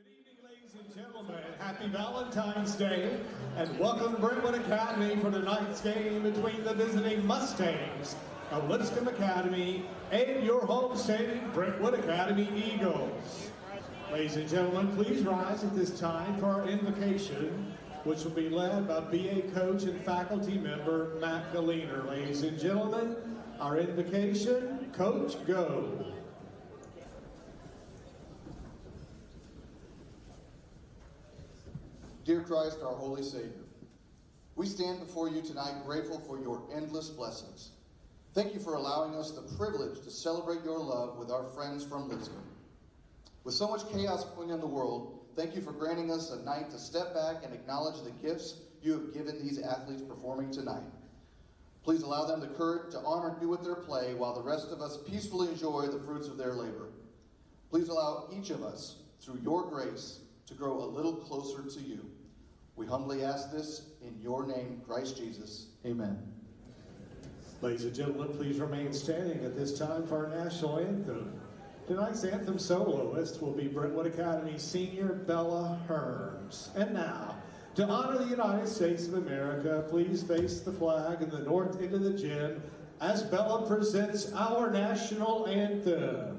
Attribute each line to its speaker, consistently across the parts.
Speaker 1: Good evening, ladies and gentlemen. Happy Valentine's Day, and welcome to Brentwood Academy for tonight's game between the visiting Mustangs of Lipscomb Academy and your home-standing Brentwood Academy Eagles. Ladies and gentlemen, please rise at this time for our invocation, which will be led by BA coach and faculty member Matt Galiner. Ladies and gentlemen, our invocation, Coach, go.
Speaker 2: Dear Christ, our Holy Savior, we stand before you tonight grateful for your endless blessings. Thank you for allowing us the privilege to celebrate your love with our friends from Lipscomb. With so much chaos going on in the world, thank you for granting us a night to step back and acknowledge the gifts you have given these athletes performing tonight. Please allow them the courage to honor you with their play while the rest of us peacefully enjoy the fruits of their labor. Please allow each of us, through your grace, to grow a little closer to you. We humbly ask this in your name, Christ Jesus. Amen.
Speaker 1: Ladies and gentlemen, please remain standing at this time for our national anthem. Tonight's anthem soloist will be Brentwood Academy senior Bella Hearns. And now, to honor the United States of America, please face the flag in the north end of the gym as Bella presents our national anthem.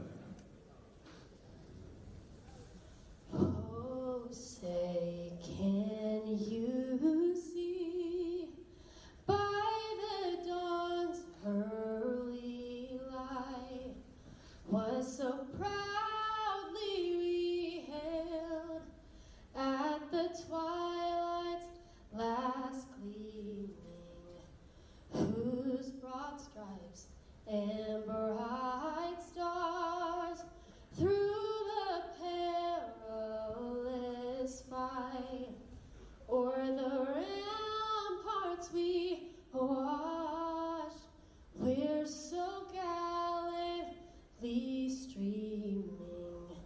Speaker 3: Say, can you see by the dawn's early light what so proudly we hailed at the twilight's last gleaming, whose broad stripes and bright stars through the perilous fight o'er the ramparts we watched, we're so gallantly streaming,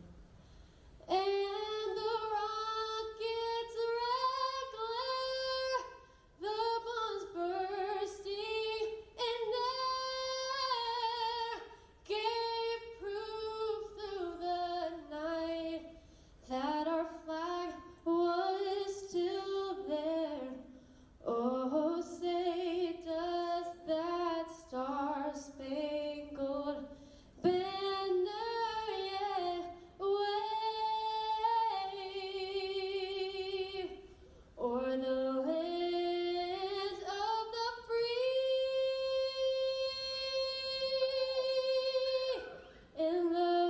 Speaker 3: and the rocket's red glare, the bombs bursting in air, gave proof through the night that our flag was still there. Oh, say does that star-spangled banner yet wave o'er the lands of the free in the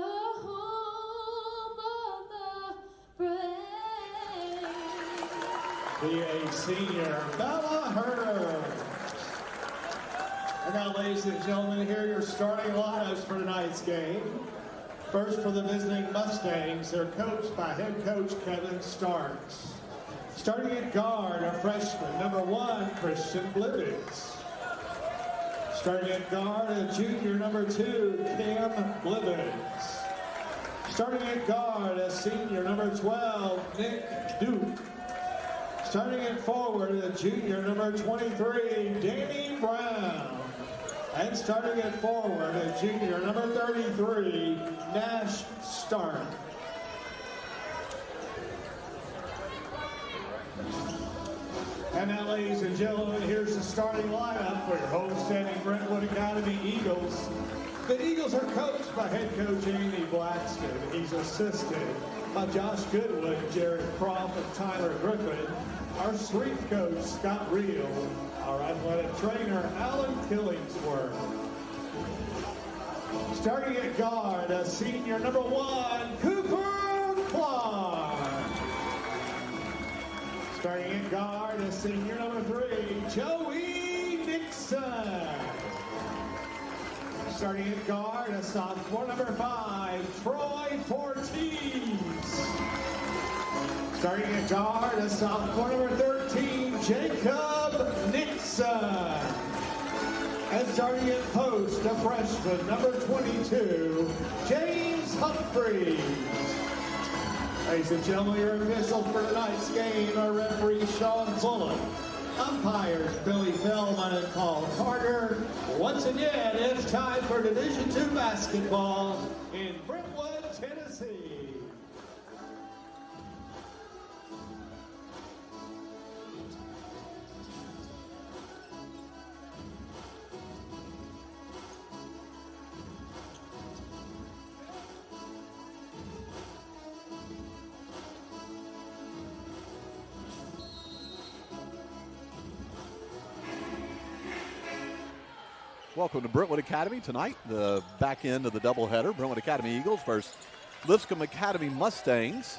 Speaker 3: home of the brave.
Speaker 1: BA senior Bella Hearns. And now, ladies and gentlemen, here are your starting lineups for tonight's game. First, for the visiting Mustangs, they're coached by head coach Kevin Starks. Starting at guard, a freshman, number 1, Christian Blivens. Starting at guard, a junior, number 2, Cam Blivens. Starting at guard, a senior, number 12, Nick Duke. Starting at forward, a junior, number 23, Danny Brown. And starting at forward, a junior, number 33, Nash Stark. And now, ladies and gentlemen, here's the starting lineup for your homestanding Brentwood Academy Eagles. The Eagles are coached by head coach Andy Blackston. He's assisted by Josh Goodwood, Jared Croft, and Tyler Griffin. Our strength coach, Scott Reel. Our athletic trainer, Alan Killingsworth. Starting at guard, a senior, number 1, Cooper Clark. Starting at guard, a senior, number 3, Joey Nixon. Starting at guard, a sophomore, number 5, Troy Fortes. Starting at guard, a sophomore, number 13, Jacob Nixon. And starting at post, a freshman, number 22, James Humphreys. Ladies and gentlemen, your officials for tonight's game are referee Sean Bullock, umpires Billy Feldman and Paul Carter. Once again, it's time for Division II basketball in Brentwood, Tennessee.
Speaker 4: Welcome to Brentwood Academy tonight, the back end of the doubleheader. Brentwood Academy Eagles versus Lipscomb Academy Mustangs.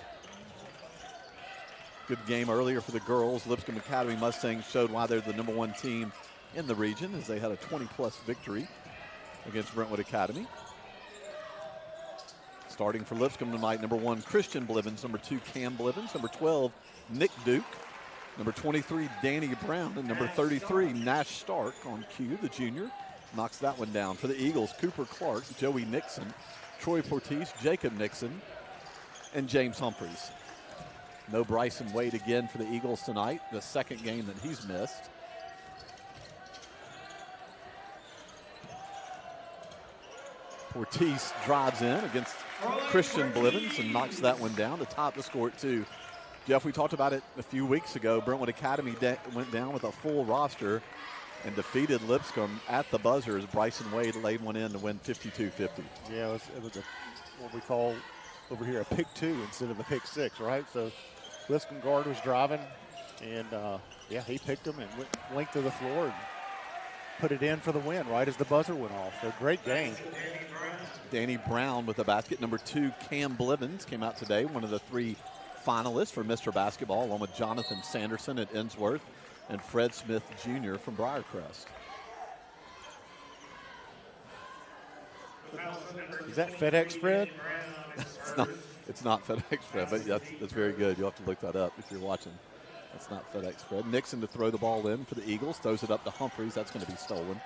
Speaker 4: Good game earlier for the girls. Lipscomb Academy Mustangs showed why they're the #1 team in the region as they had a 20-plus victory against Brentwood Academy. Starting for Lipscomb tonight, #1 Christian Blivens, #2 Cam Blivens, #12 Nick Duke, #23 Danny Brown, and #33 Nash Stark on cue, the junior. Knocks that one down. For the Eagles, Cooper Clark, Joey Nixon, Troy Portis, Jacob Nixon, and James Humphreys. No Bryson Wade again for the Eagles tonight, the second game that he's missed. Portis drives in against Christian Blivens and knocks that one down to top the score at 2. Jeff, we talked about it a few weeks ago. Brentwood Academy went down with a full roster and defeated Lipscomb at the buzzer as Bryson Wade laid one in to win 52-50.
Speaker 5: Yeah, it was what we call over here a pick 2 instead of a pick 6, right? So Lipscomb guard was driving, and yeah, he picked him and went length of the floor and put it in for the win right as the buzzer went off. So great game.
Speaker 4: Danny Brown with the basket. #2 Cam Blivens came out today, one of the 3 finalists for Mr. Basketball, along with Jonathan Sanderson at Innsworth and Fred Smith Jr. from Briarcrest.
Speaker 5: Is that FedEx Fred?
Speaker 4: It's not FedEx Fred, but that's very good. You'll have to look that up if you're watching. That's not FedEx Fred. Nixon to throw the ball in for the Eagles. Throws it up to Humphreys. That's going to be stolen.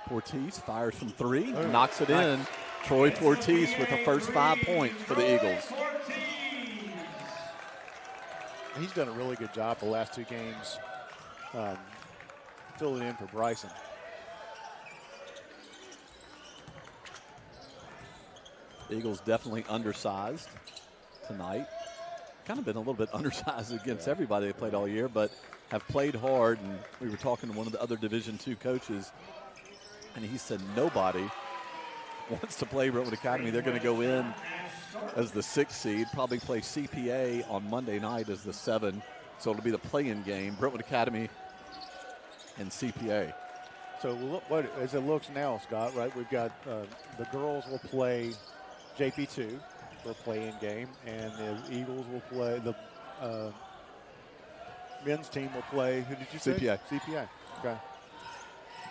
Speaker 4: Portis fires from 3, knocks it in. Troy Portis with the first 5 points for the Eagles.
Speaker 5: He's done a really good job the last 2 games filling in for Bryson.
Speaker 4: Eagles definitely undersized tonight. Kind of been a little bit undersized against everybody they played all year, but have played hard. And we were talking to one of the other Division II coaches, and he said nobody wants to play Brentwood Academy. They're going to go in as the 6th seed, probably play CPA on Monday night as the 7. So it'll be the play-in game, Brentwood Academy and CPA.
Speaker 5: So what as it looks now, Scott, right, we've got the girls will play JP2 for a play-in game, and the Eagles will play, the men's team will play, who did you say?
Speaker 4: CPA.
Speaker 5: CPA, okay.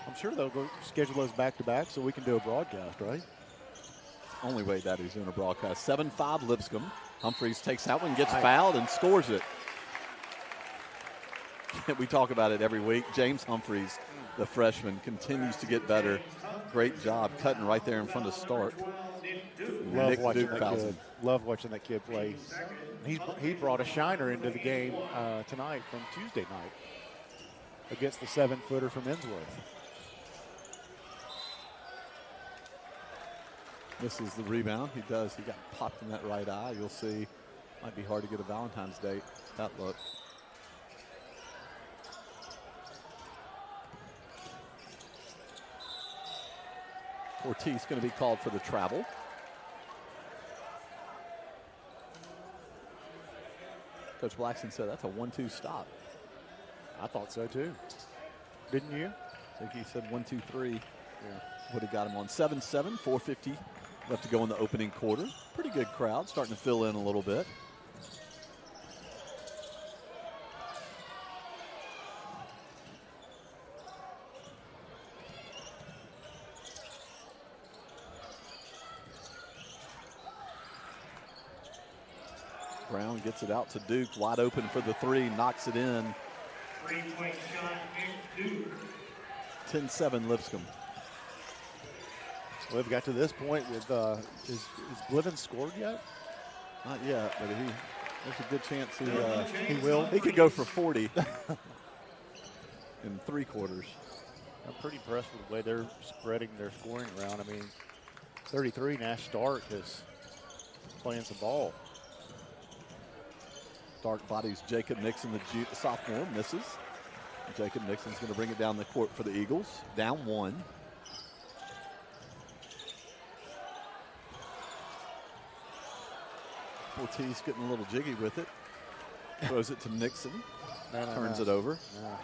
Speaker 5: I'm sure they'll go schedule those back-to-back so we can do a broadcast, right?
Speaker 4: Only way that he's doing a broadcast. 7-5 Lipscomb. Humphreys takes that one, gets fouled, and scores it. We talk about it every week. James Humphreys, the freshman, continues to get better. Great job cutting right there in front of Stark.
Speaker 5: Love watching that kid play. He brought a shiner into the game tonight from Tuesday night against the 7-footer from Innsworth.
Speaker 4: Misses the rebound. He does. He got popped in that right eye. You'll see. Might be hard to get a Valentine's Day. That look. Ortiz going to be called for the travel. Coach Blackson said that's a 1-2 stop.
Speaker 5: I thought so too. Didn't you?
Speaker 4: I think he said 1-2-3. Yeah. Would have got him on 7-7, 4:50 left to go in the opening quarter. Pretty good crowd, starting to fill in a little bit. Brown gets it out to Duke, wide open for the 3, knocks it in.
Speaker 1: 3-point shot, Duke.
Speaker 4: 10-7 Lipscomb.
Speaker 5: Well, we've got to this point with, is Blivens scored yet?
Speaker 4: Not yet, but there's a good chance
Speaker 5: he will.
Speaker 4: He could go for 40 in 3 quarters.
Speaker 5: I'm pretty impressed with the way they're spreading their scoring around. I mean, 33 Nash Stark has playing some ball.
Speaker 4: Dark bodies Jacob Nixon, the sophomore, misses. Jacob Nixon's going to bring it down the court for the Eagles. Down 1. Ortiz getting a little jiggy with it. Throws it to Nixon. Turns it over.
Speaker 5: No.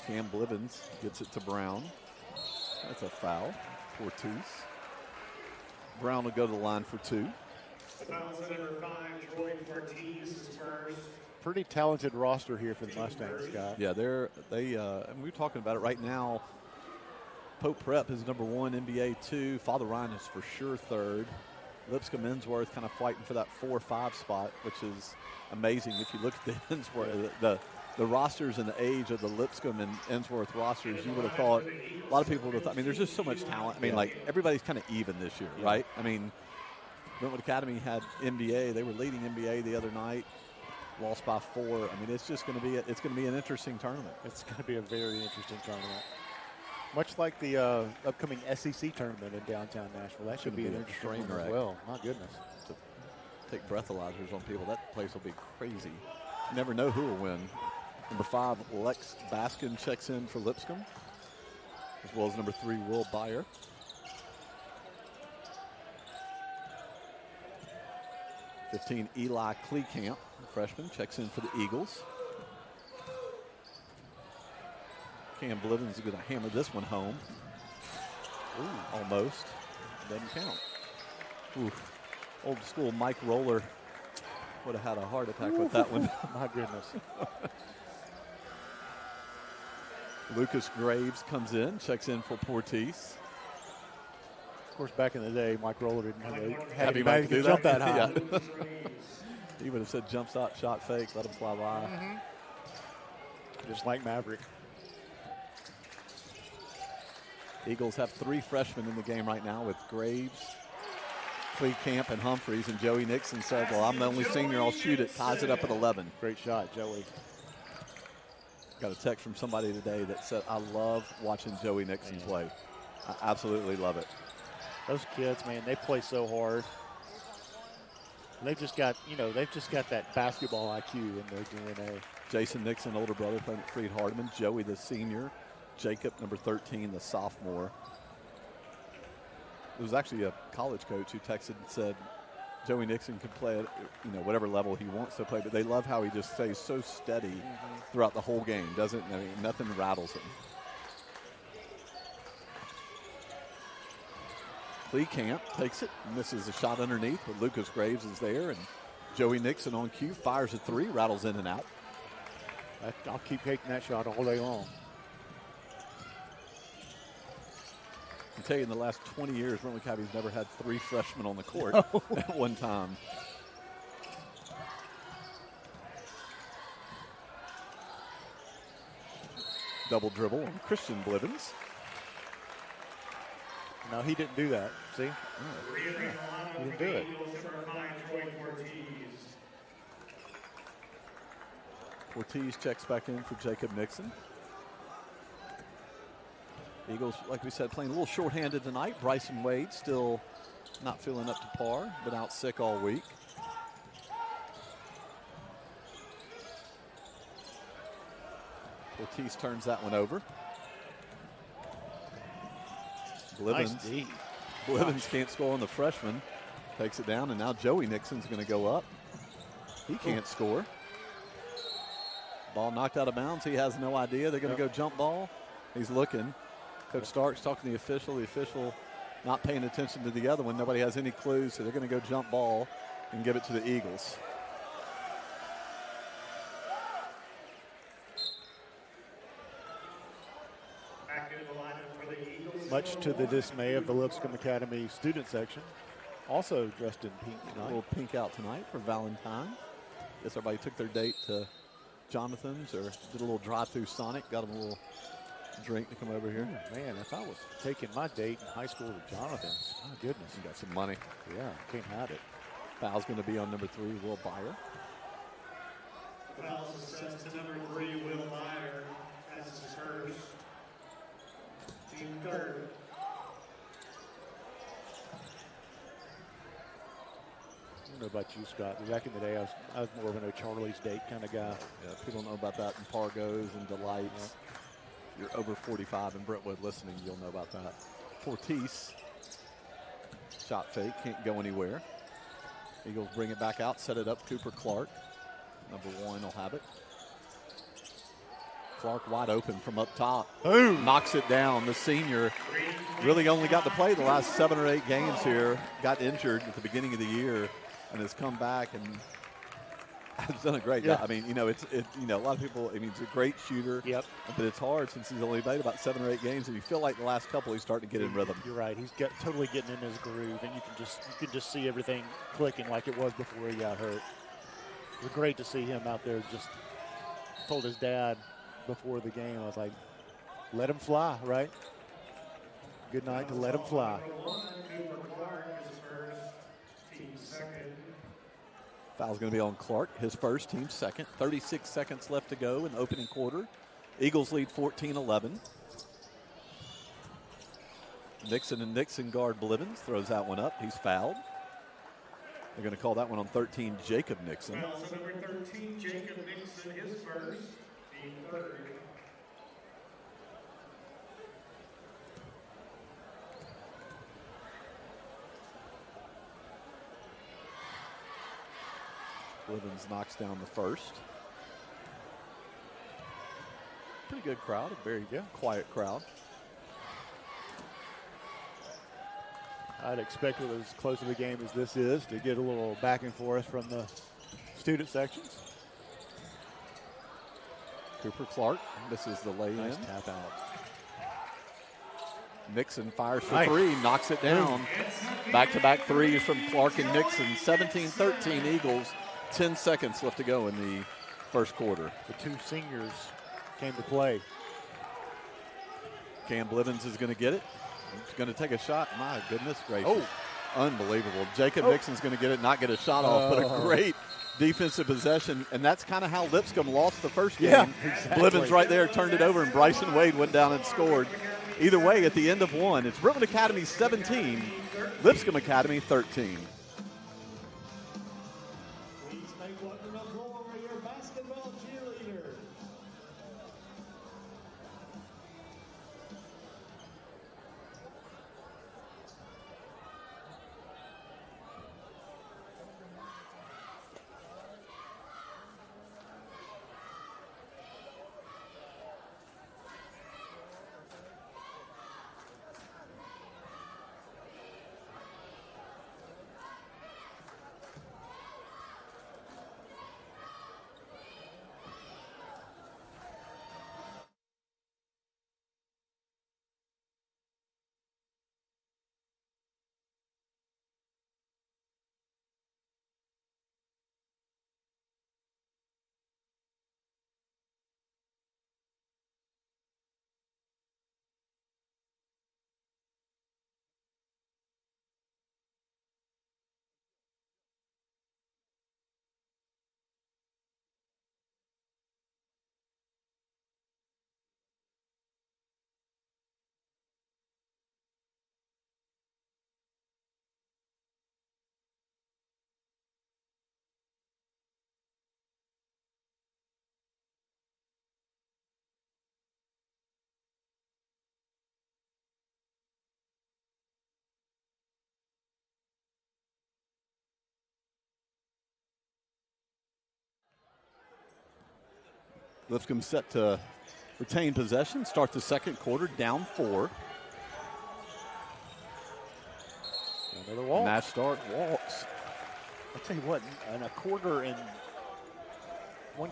Speaker 4: Cam Blivens gets it to Brown. That's a foul. Ortiz. Brown will go to the line for 2.
Speaker 1: Fouls at number 5, Troy Ortiz is first.
Speaker 5: Pretty talented roster here for the Mustangs, Scott.
Speaker 4: Yeah, and we're talking about it right now. Pope Prep is number 1, NBA 2. Father Ryan is for sure 3rd. Lipscomb Ensworth kind of fighting for that 4-5 spot, which is amazing. If you look at the Ensworth, the rosters and the age of the Lipscomb and Ensworth rosters, you would have thought, a lot of people would have thought, I mean, there's just so much talent. I mean, like, everybody's kind of even this year, right? I mean, Brentwood Academy had NBA. They were leading NBA the other night, lost by 4. I mean, it's just going to be an interesting tournament.
Speaker 5: It's going to be a very interesting tournament. Much like the upcoming SEC tournament in downtown Nashville. That should be an interesting
Speaker 4: train
Speaker 5: one
Speaker 4: wreck.
Speaker 5: as well. My goodness.
Speaker 4: To take breathalyzers on people, that place will be crazy. You never know who will win. Number 5, Lex Baskin checks in for Lipscomb, as well as number 3, Will Byer. #15, Eli Kleekamp, freshman, checks in for the Eagles. Cam Blivens is going to hammer this one home. Ooh, almost. Doesn't count. Ooh. Old school Mike Roller would have had a heart attack with that one.
Speaker 5: My goodness.
Speaker 4: Lucas Graves comes in, checks in for Ortiz.
Speaker 5: Of course, back in the day, Mike Roller didn't have
Speaker 4: Anybody
Speaker 5: to
Speaker 4: could
Speaker 5: jump that high.
Speaker 4: Yeah. He would have said jump shot fake, let him fly by.
Speaker 5: Just like Maverick.
Speaker 4: Eagles have 3 freshmen in the game right now with Graves, Kleekamp, and Humphreys. And Joey Nixon said, well, I'm the only senior, I'll shoot it. Ties it up at 11.
Speaker 5: Great shot, Joey.
Speaker 4: Got a text from somebody today that said, I love watching Joey Nixon play. I absolutely love it.
Speaker 5: Those kids, man, they play so hard. They've just got that basketball IQ in their DNA.
Speaker 4: Jason Nixon, older brother, playing at Freed Hardeman. Joey, the senior. Jacob, number 13, the sophomore. There was actually a college coach who texted and said Joey Nixon could play at whatever level he wants to play, but they love how he just stays so steady throughout the whole game. Nothing rattles him. Kleekamp takes it, misses a shot underneath, but Lucas Graves is there, and Joey Nixon on cue fires a 3, rattles in and out.
Speaker 5: I'll keep taking that shot all day long.
Speaker 4: I can tell you in the last 20 years, Brentwood Academy's never had 3 freshmen on the court at one time. Double dribble on Christian Blivens.
Speaker 5: No, he didn't do that. See? He didn't do it.
Speaker 4: Ortiz checks back in for Jacob Nixon. Eagles, like we said, playing a little shorthanded tonight. Bryson Wade still not feeling up to par, been out sick all week. Ortiz turns that one over. Blivens, Blivens can't score on the freshman. Takes it down, and now Joey Nixon's going to go up. He can't score. Ball knocked out of bounds. He has no idea. They're going to go jump ball. He's looking. Coach Starks talking to the official not paying attention to the other one. Nobody has any clues, so they're going to go jump ball and give it to the Eagles.
Speaker 5: Much to the dismay of the Lipscomb Academy student section. Also dressed in pink tonight.
Speaker 4: A little pink out tonight for Valentine. Guess everybody took their date to Jonathan's or did a little drive through Sonic, got them a little drink to come over here.
Speaker 5: Man, if I was taking my date in high school to Jonathan's, my goodness.
Speaker 4: You got some money.
Speaker 5: Yeah, can't hide it.
Speaker 4: Foul's going to be on number 3, Will Byer.
Speaker 1: Foul sets to number 3, Will Byer. That's his first. Team third.
Speaker 5: don't know about you, Scott, but back in the day, I was more of an O'Charlie's Date kind of guy.
Speaker 4: Yeah, people know about that in Pargos and Delights. If you're over 45 in Brentwood listening, you'll know about that. Fortis, shot fake, can't go anywhere. Eagles bring it back out, set it up. Cooper Clark, number 1, will have it. Clark wide open from up top.
Speaker 5: Boom.
Speaker 4: Knocks it down. The senior really only got to play the last 7 or 8 games here. Got injured at the beginning of the year and has come back and has done a great job. I mean, you know, a lot of people, I mean, he's a great shooter.
Speaker 5: Yep.
Speaker 4: But it's hard since he's only played about 7 or 8 games, and you feel like the last couple he's starting to get in rhythm.
Speaker 5: You're right. He's totally getting in his groove, and you can just see everything clicking like it was before he got hurt. It was great to see him out there. Just told his dad before the game, I was like, let him fly, right? Good night to let him fly.
Speaker 4: Foul's going to be on Clark, his first, team second. 36 seconds left to go in the opening quarter. Eagles lead 14-11. Nixon guard Blivens throws that one up. He's fouled. They're going to call that one on 13, Jacob Nixon.
Speaker 1: Number 13, Jacob Nixon, his first, team third.
Speaker 4: Blivens knocks down the first. Pretty good crowd, a very quiet crowd.
Speaker 5: I'd expect with as close of a game as this is to get a little back and forth from the student sections.
Speaker 4: Cooper Clark misses the lay-in.
Speaker 5: Nice tap out.
Speaker 4: Nixon fires for 3, knocks it down. Back-to-back threes from Clark and Nixon. 17-13 Eagles. 10 seconds left to go in the first quarter.
Speaker 5: The 2 seniors came to play.
Speaker 4: Cam Blivens is going to get it. He's going to take a shot. My goodness gracious.
Speaker 5: Oh.
Speaker 4: Unbelievable. Jacob Nixon's going to get it, not get a shot off, but a great defensive possession. And that's kind of how Lipscomb lost the first game.
Speaker 5: Yeah, exactly.
Speaker 4: Blivens right there turned it over, and Bryson Wade went down and scored. Either way, at the end of 1, it's Brentwood Academy 17, Lipscomb Academy 13.
Speaker 1: Please make one of the floor for your basketball cheerleaders.
Speaker 4: Lipscomb set to retain possession, start the second quarter, down 4.
Speaker 5: Another walk.
Speaker 4: Match start, walks.
Speaker 5: I'll tell you what, in 1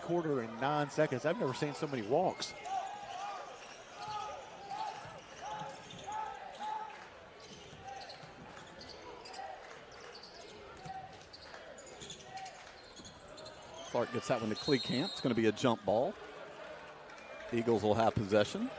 Speaker 5: quarter and 9 seconds, I've never seen so many walks.
Speaker 4: Clark gets that one to Cleecamp. It's going to be a jump ball. Eagles will have possession.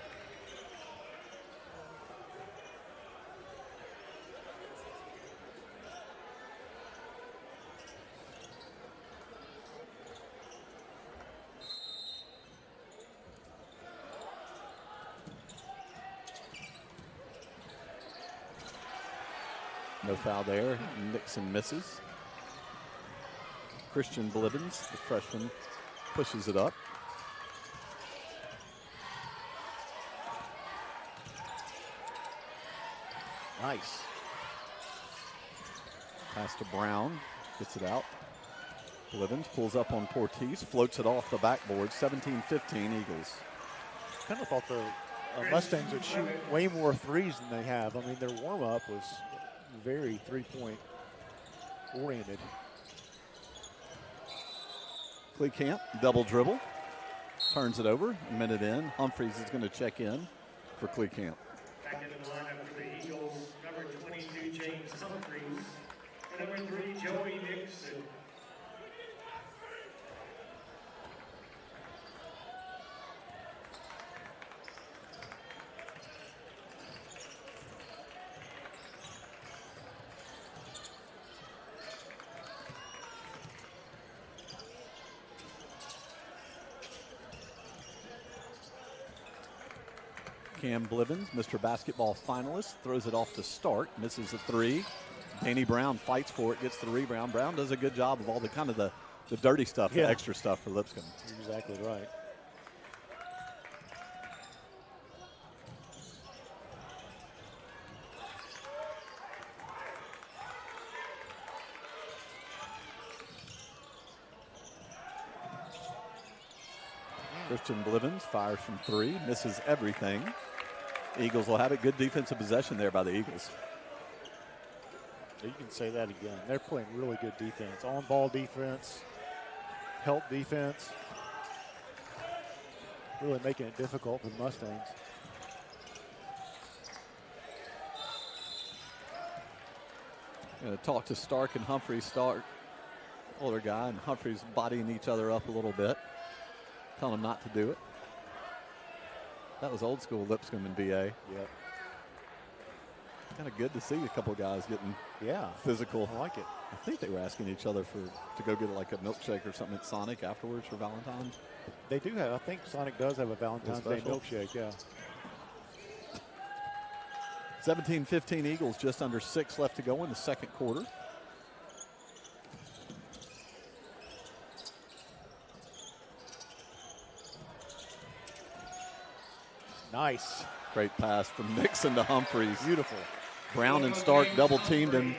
Speaker 4: No foul there. Nixon misses. Christian Blivens, the freshman, pushes it up.
Speaker 5: Nice.
Speaker 4: Pass to Brown, gets it out. Blivens pulls up on Portis, floats it off the backboard. 17-15 Eagles.
Speaker 5: Kind of thought the Mustangs would shoot way more threes than they have. I mean, their warm-up was very three-point oriented.
Speaker 4: Camp, double dribble, turns it over, a minute in. Humphreys is going to check in for Camp.
Speaker 1: Back into the lineup for the Eagles, number 22, James Humphreys, and number 3, Joey Nixon.
Speaker 4: Cam Blivens, Mr. Basketball finalist, throws it off to Stark, misses a three. Danny Brown fights for it, gets the rebound. Brown does a good job of all the kind of the dirty stuff, the extra stuff for Lipscomb.
Speaker 5: Exactly right.
Speaker 4: Christian Blivens fires from three, misses everything. Eagles will have it. Good defensive possession there by the Eagles.
Speaker 5: You can say that again. They're playing really good defense. On-ball defense, help defense. Really making it difficult for the Mustangs.
Speaker 4: Going to talk to Stark and Humphreys. Stark, older guy, and Humphreys bodying each other up a little bit. Telling them not to do it. That was old school Lipscomb and BA.
Speaker 5: Yep.
Speaker 4: Kind of good to see a couple of guys getting physical.
Speaker 5: I like it.
Speaker 4: I think they were asking each other to go get like a milkshake or something at Sonic afterwards for Valentine's.
Speaker 5: They do have, I think Sonic does have a Valentine's Day milkshake, yeah.
Speaker 4: 17-15 Eagles, just under 6 left to go in the second quarter.
Speaker 5: Nice.
Speaker 4: Great pass from Nixon to Humphreys.
Speaker 5: Beautiful.
Speaker 4: Brown and Stark double teamed him,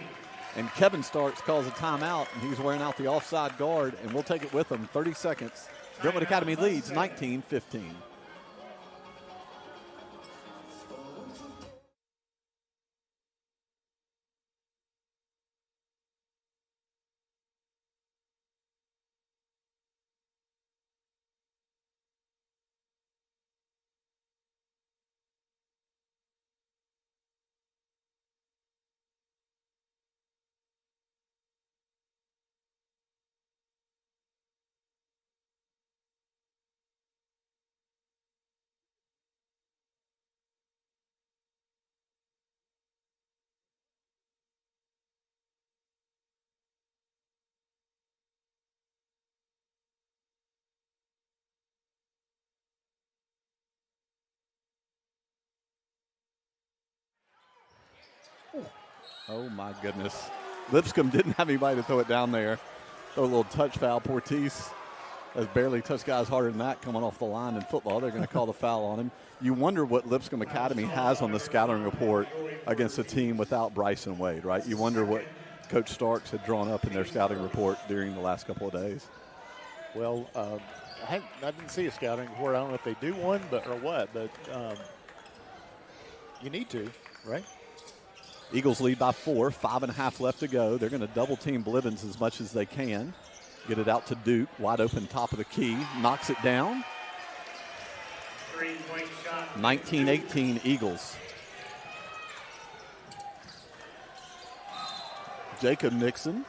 Speaker 4: and Kevin Starks calls a timeout, and he's wearing out the offside guard, and we'll take it with him. 30 seconds. Brentwood Academy leads 19-15. Oh, my goodness. Lipscomb didn't have anybody to throw it down there. Throw a little touch foul. Portis has barely touched guys harder than that coming off the line in football. They're going to call the foul on him. You wonder what Lipscomb Academy has on the scouting report against a team without Bryson Wade, right? You wonder what Coach Starks had drawn up in their scouting report during the last couple of days.
Speaker 5: Well, I didn't see a scouting report. I don't know if they do one but you need to, right?
Speaker 4: Eagles lead by 4, 5.5 left to go. They're going to double team Blivens as much as they can. Get it out to Duke, wide open top of the key, knocks it down.
Speaker 1: 3-point shot.
Speaker 4: 19-18 Eagles. Jacob Nixon.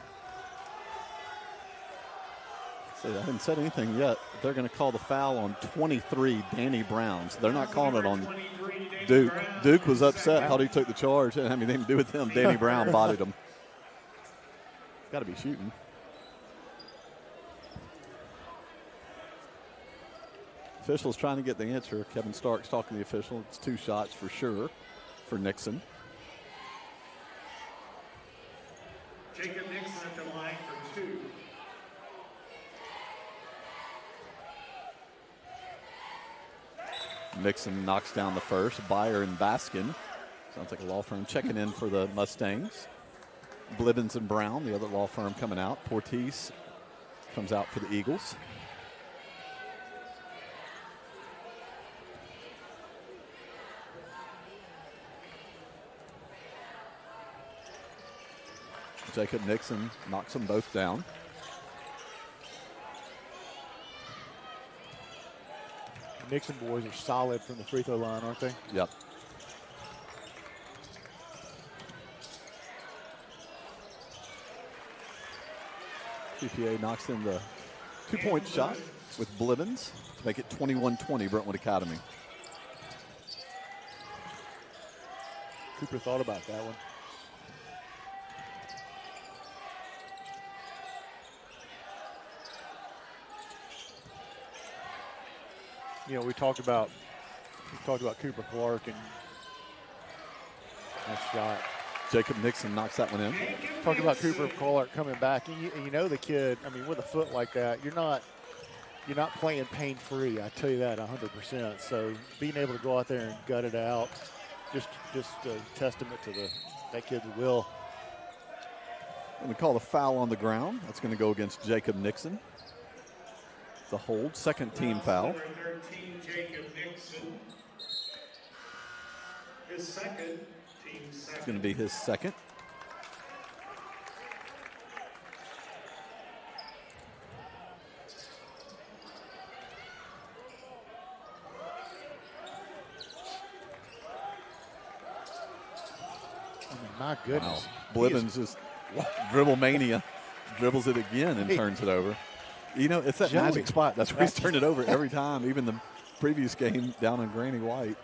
Speaker 4: I haven't said anything yet. They're going to call the foul on 23, Danny Brown. So they're not calling it on Duke. Duke was upset, thought he took the charge. Didn't have anything to do with him. Danny Brown bodied him. Got to be shooting. Officials trying to get the answer. Kevin Starks talking to the official. It's 2 shots for sure for Nixon.
Speaker 1: Jacob Nixon at the line for 2.
Speaker 4: Nixon knocks down the first. Byer and Baskin. Sounds like a law firm checking in for the Mustangs. Blivens and Brown, the other law firm, coming out. Portis comes out for the Eagles. Jacob Nixon knocks them both down.
Speaker 5: The Nixon boys are solid from the free throw line, aren't they?
Speaker 4: Yep. PPA knocks in the 2-point shot with Blivens to make it 21-20 Brentwood Academy.
Speaker 5: Cooper thought about that one. You know, we talked about Cooper Clark and that shot.
Speaker 4: Jacob Nixon knocks that one in.
Speaker 5: Talked about Cooper Clark coming back, and you know the kid. I mean, with a foot like that, you're not playing pain-free. I tell you that 100%. So being able to go out there and gut it out, just a testament to that kid's will.
Speaker 4: Going to call the foul on the ground. That's going to go against Jacob Nixon. The hold, second team foul.
Speaker 1: Number 13, Jacob Nixon. His second, team second.
Speaker 4: It's going to be his second.
Speaker 5: I mean, my goodness.
Speaker 4: Wow. Blivens just dribble mania. Dribbles it again and turns it over. You know, it's that magic spot. That's where he's turned it over every time, even the previous game down on Granny White.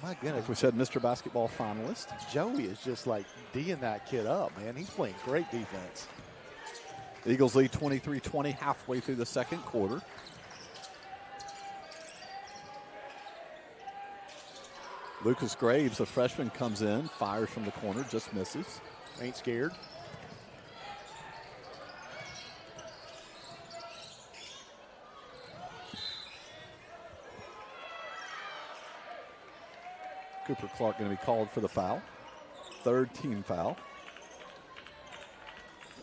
Speaker 5: My goodness.
Speaker 4: Like we said, Mr. Basketball finalist.
Speaker 5: Joey is just like D'ing that kid up, man. He's playing great defense.
Speaker 4: Eagles lead 23-20 halfway through the second quarter. Lucas Graves, a freshman, comes in, fires from the corner, just misses.
Speaker 5: Ain't scared.
Speaker 4: Cooper Clark going to be called for the foul. Third team foul.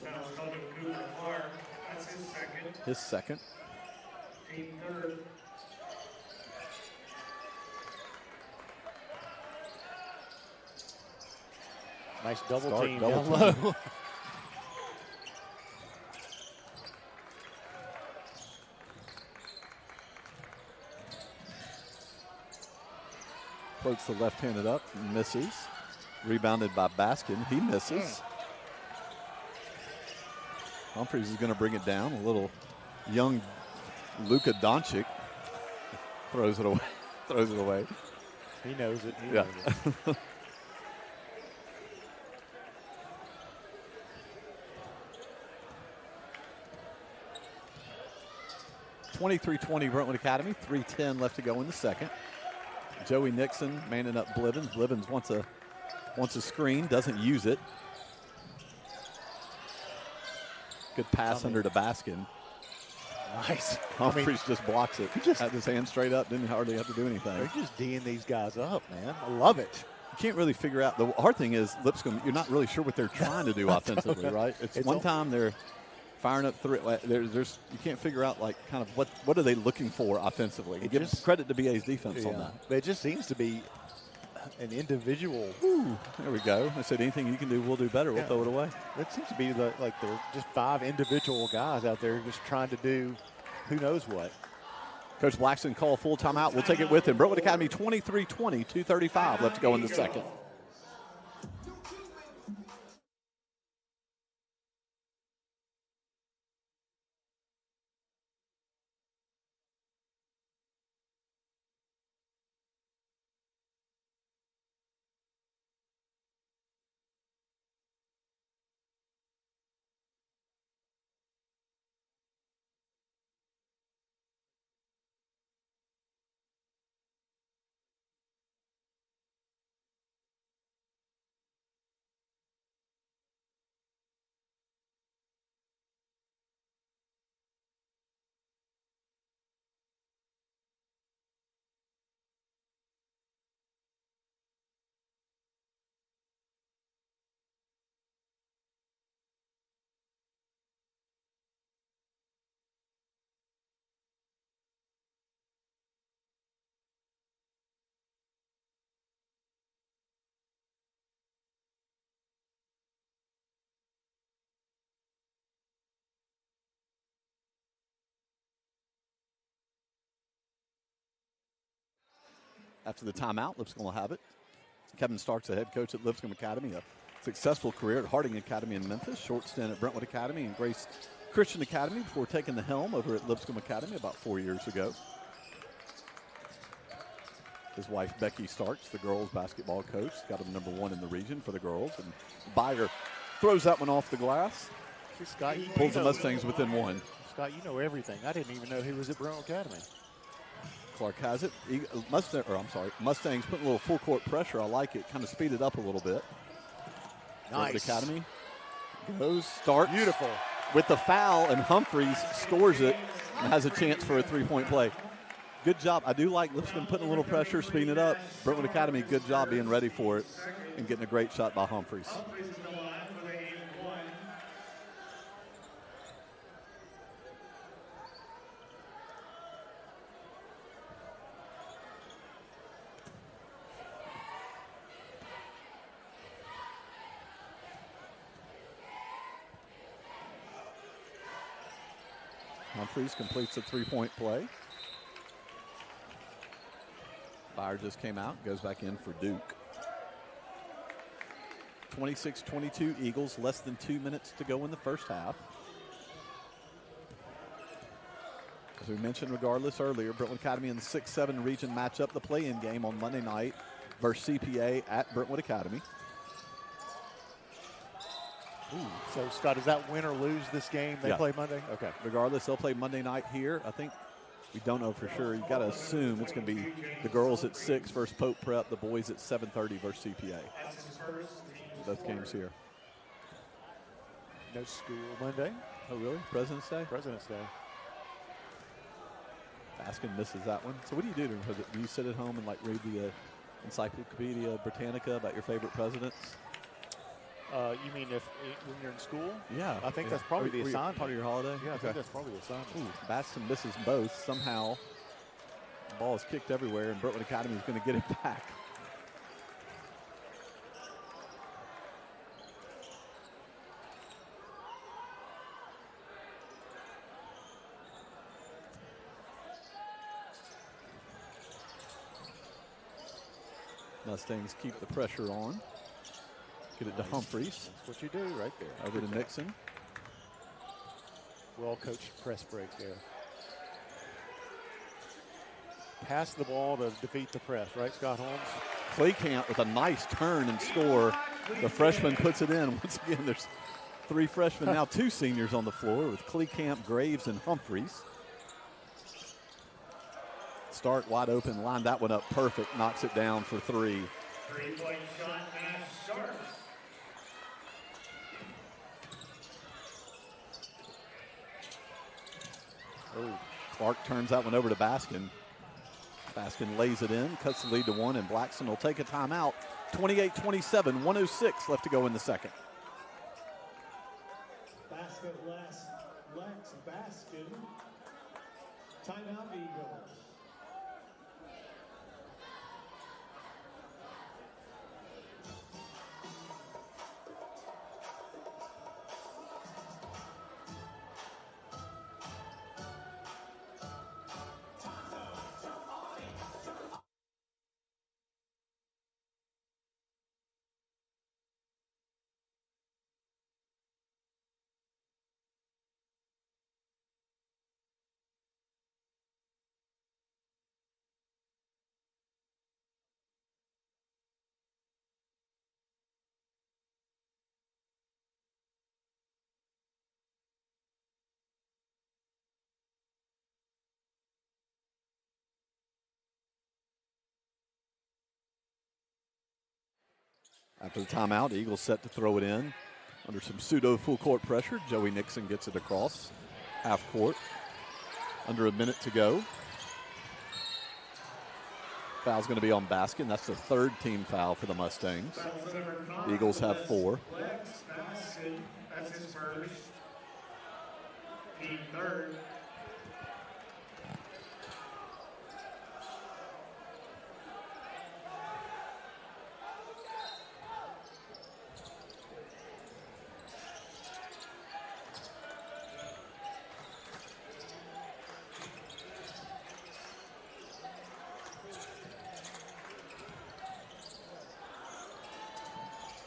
Speaker 1: Foul's called on Cooper Clark. That's his second.
Speaker 4: His second.
Speaker 1: Team third.
Speaker 5: Nice double
Speaker 4: Start
Speaker 5: team
Speaker 4: double
Speaker 5: down
Speaker 4: team.
Speaker 5: low.
Speaker 4: Floats the left-handed up, misses. Rebounded by Baskin. He misses. Humphreys is going to bring it down. A little young Luka Doncic throws it away. Throws it away.
Speaker 5: He knows it. He
Speaker 4: Yeah.
Speaker 5: knows it.
Speaker 4: 23-20 Brentwood Academy. 3:10 left to go in the second. Joey Nixon manning up Blivens. Blivens wants a screen, doesn't use it. Good pass under to Baskin.
Speaker 5: Nice.
Speaker 4: Humphreys just blocks it.
Speaker 5: He just
Speaker 4: had his hand straight up, didn't hardly have to do anything.
Speaker 5: They're just D'ing these guys up, man. I love it.
Speaker 4: You can't really figure out. The hard thing is Lipscomb, you're not really sure what they're trying to do offensively, right? It's one time they're firing up three. There's you can't figure out like kind of what are they looking for offensively. It gives credit to BA's defense on that.
Speaker 5: It just seems to be an individual.
Speaker 4: Ooh, there we go. I said anything you can do, we'll do better. We'll throw it away.
Speaker 5: It seems to be like they're just 5 individual guys out there just trying to do who knows what.
Speaker 4: Coach Blackson call a full timeout. We'll take it with him. Brentwood Academy 23-20, 2:35 left to go in the second. After the timeout, Lipscomb will have it. Kevin Stark's the head coach at Lipscomb Academy, a successful career at Harding Academy in Memphis, short stint at Brentwood Academy and Grace Christian Academy before taking the helm over at Lipscomb Academy about 4 years ago. His wife, Becky Starks, the girls' basketball coach, got him #1 in the region for the girls. And Byer throws that one off the glass.
Speaker 5: See, Scott,
Speaker 4: Pulls the Mustangs within 1.
Speaker 5: Scott, you know everything. I didn't even know he was at Brentwood Academy.
Speaker 4: Clark has it. Mustangs putting a little full court pressure. I like it. Kind of speed it up a little bit.
Speaker 5: Nice.
Speaker 4: Academy goes, starts.
Speaker 5: Beautiful.
Speaker 4: With the foul, and Humphreys scores it and has a chance for a 3-point play. Good job. I do like Lipscomb putting a little pressure, speeding it up. Brentwood Academy, good job being ready for it and getting a great shot by Humphreys. Humphreys completes a 3-point play. Byer just came out, goes back in for Duke. 26-22 Eagles, less than 2 minutes to go in the first half. As we mentioned regardless earlier, Brentwood Academy in the 6-7 region matchup, the play-in game on Monday night versus CPA at Brentwood Academy.
Speaker 5: Ooh, so, Scott, does that win or lose this game? They play Monday? Okay.
Speaker 4: Regardless, they'll play Monday night here. I think we don't know for sure. You got to assume it's going to be the girls at 6 versus Pope Prep, the boys at 7:30 versus CPA. Both games here.
Speaker 5: No school Monday.
Speaker 4: Oh, really? President's Day?
Speaker 5: President's Day.
Speaker 4: Baskin misses that one. So what do you do? Do you sit at home and like read the Encyclopedia Britannica about your favorite presidents?
Speaker 5: You mean when you're in school?
Speaker 4: Yeah.
Speaker 5: I think that's probably the assignment.
Speaker 4: Part of your holiday?
Speaker 5: Yeah, I think that's probably the assignment.
Speaker 4: Ooh, Baskin misses both. Somehow the ball is kicked everywhere, and Brentwood Academy is going to get it back. Mustangs keep the pressure on. Get it to Humphreys.
Speaker 5: That's what you do right there.
Speaker 4: Over to Nixon.
Speaker 5: Well-coached press break there. Pass the ball to defeat the press, right, Scott Holmes?
Speaker 4: Claycamp with a nice turn and score. The freshman puts it in. Once again, there's 3 freshmen, now 2 seniors on the floor with Claycamp, Graves, and Humphreys. Stark wide open, lined that one up perfect, knocks it down for 3.
Speaker 1: 3-point shot, Ash Stark.
Speaker 4: Oh, Clark turns that one over to Baskin. Baskin lays it in, cuts the lead to 1, and Blackson will take a timeout. 28-27, 1:06 left to go in the second.
Speaker 1: Basket Lex Baskin. Timeout Eagles.
Speaker 4: After the timeout, the Eagles set to throw it in. Under some pseudo full court pressure, Joey Nixon gets it across half court. Under a minute to go. Foul's going to be on Baskin. That's the 3rd team foul for the Mustangs. The Eagles have 4.
Speaker 1: Lex Baskin, that's his first. Team 3rd.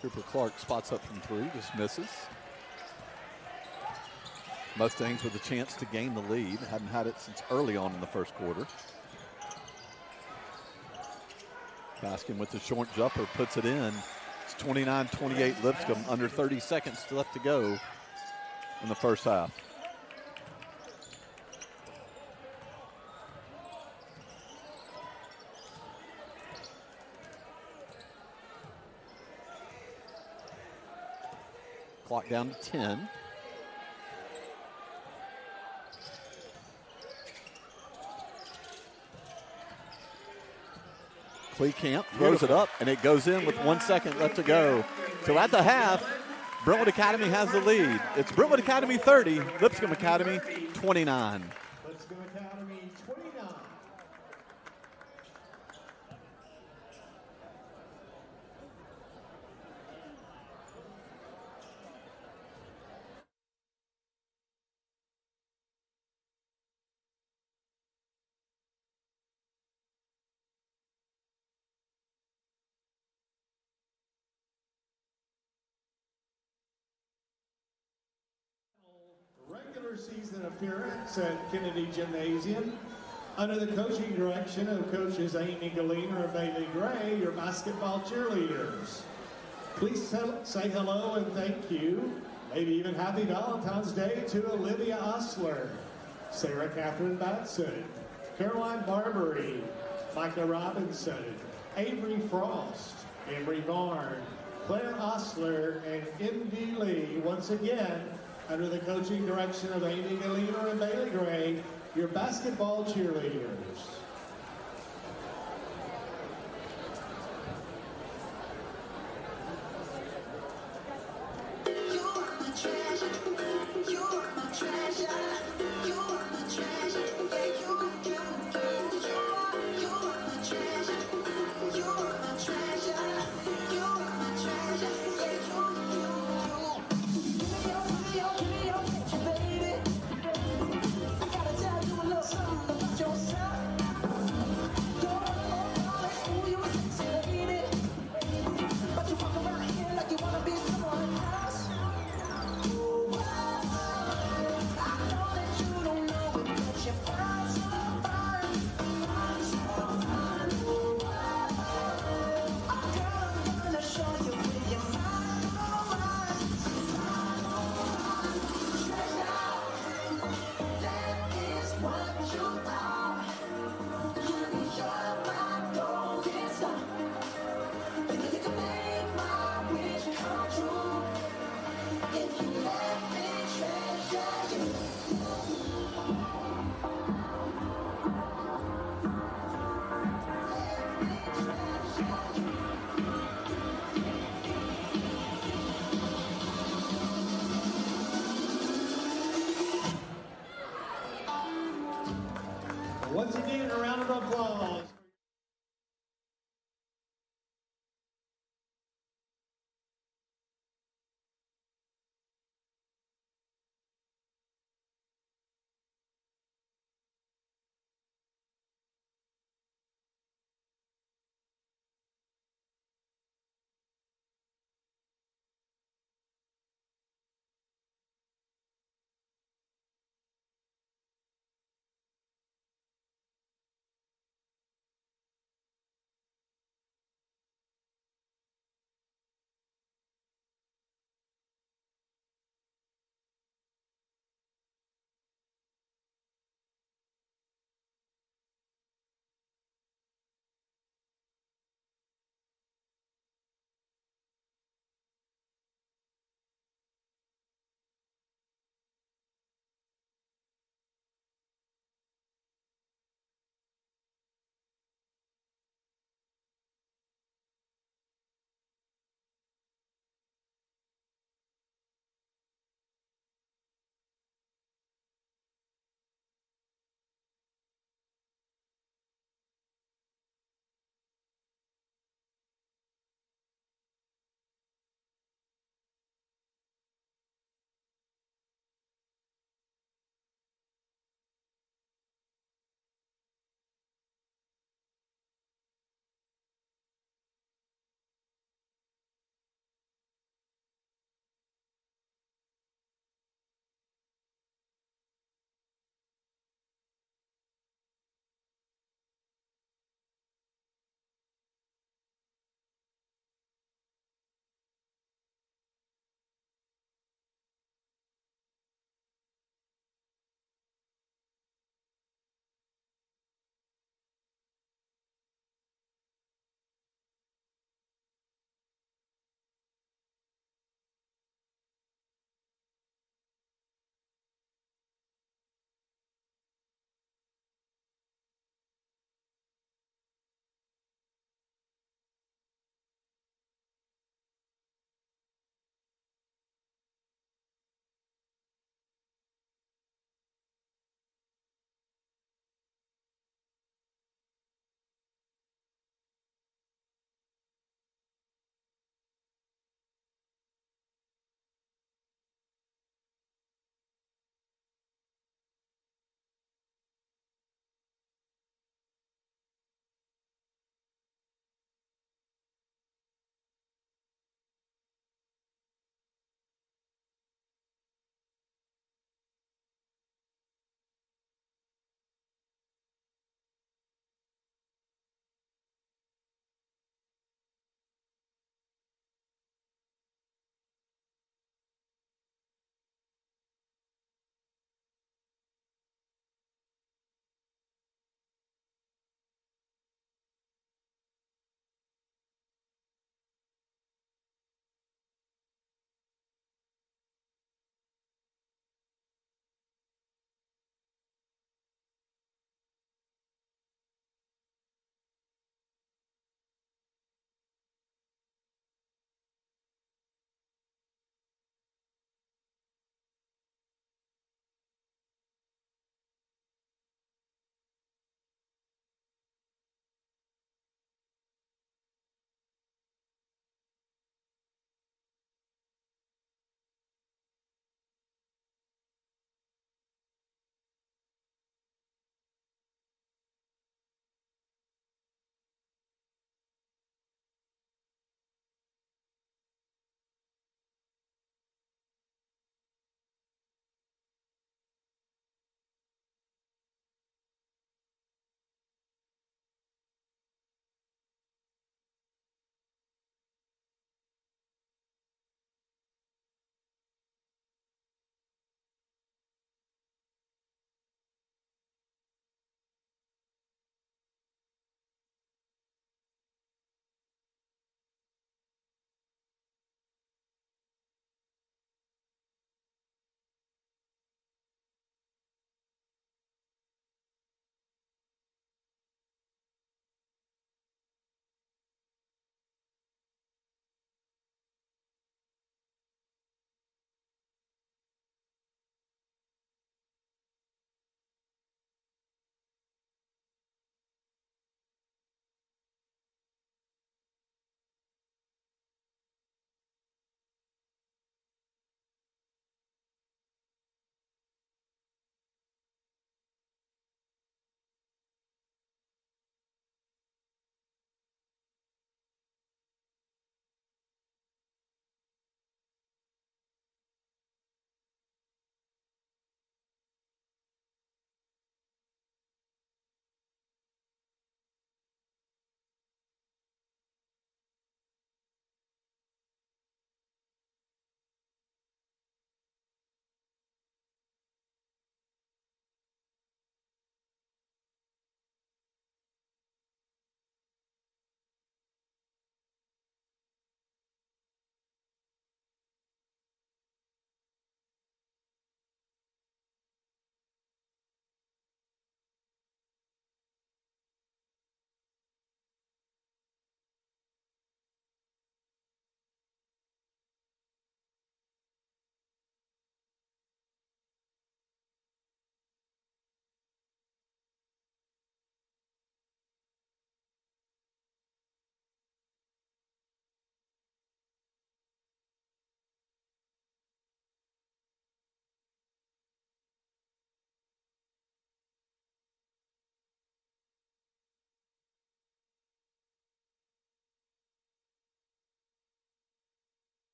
Speaker 4: Cooper Clark spots up from three, just misses. Mustangs with a chance to gain the lead. Hadn't had it since early on in the first quarter. Baskin with the short jumper puts it in. It's 29-28 Lipscomb, under 30 seconds left to go in the first half. Clock down to 10. Camp throws it up, and it goes in with 1 second left to go. So at the half, Brentwood Academy has the lead. It's Brentwood Academy 30, Lipscomb Academy 29.
Speaker 1: Lipscomb Academy 29. Regular season appearance at Kennedy Gymnasium. Under the coaching direction of coaches Amy Galena and Bailey Gray, your basketball cheerleaders. Please say hello and thank you, maybe even happy Valentine's Day to Olivia Osler, Sarah Catherine Batson, Caroline Barbary, Micah Robinson, Avery Frost, Emery Barn, Claire Osler, and M.D. Lee. Once again, under the coaching direction of Amy Galena and Bailey Gray, your basketball cheerleaders. Once again, a round of applause.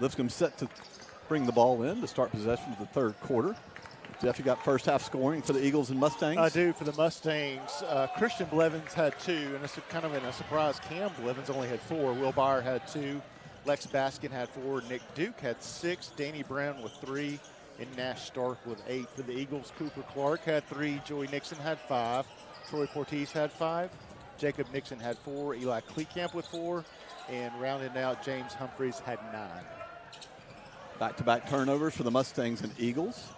Speaker 4: Lipscomb set to bring the ball in to start possession of the third quarter. Jeff, you got first half scoring for the Eagles and Mustangs?
Speaker 5: I do for the Mustangs. Christian Blevins had 2, and it's kind of in a surprise. Cam Blevins only had 4. Will Byer had 2. Lex Baskin had 4. Nick Duke had 6. Danny Brown with 3. And Nash Stark with 8. For the Eagles, Cooper Clark had 3. Joey Nixon had 5. Troy Portis had 5. Jacob Nixon had 4. Eli Kleekamp with 4. And rounding out, James Humphreys had 9.
Speaker 4: Back-to-back turnovers for the Mustangs and Eagles.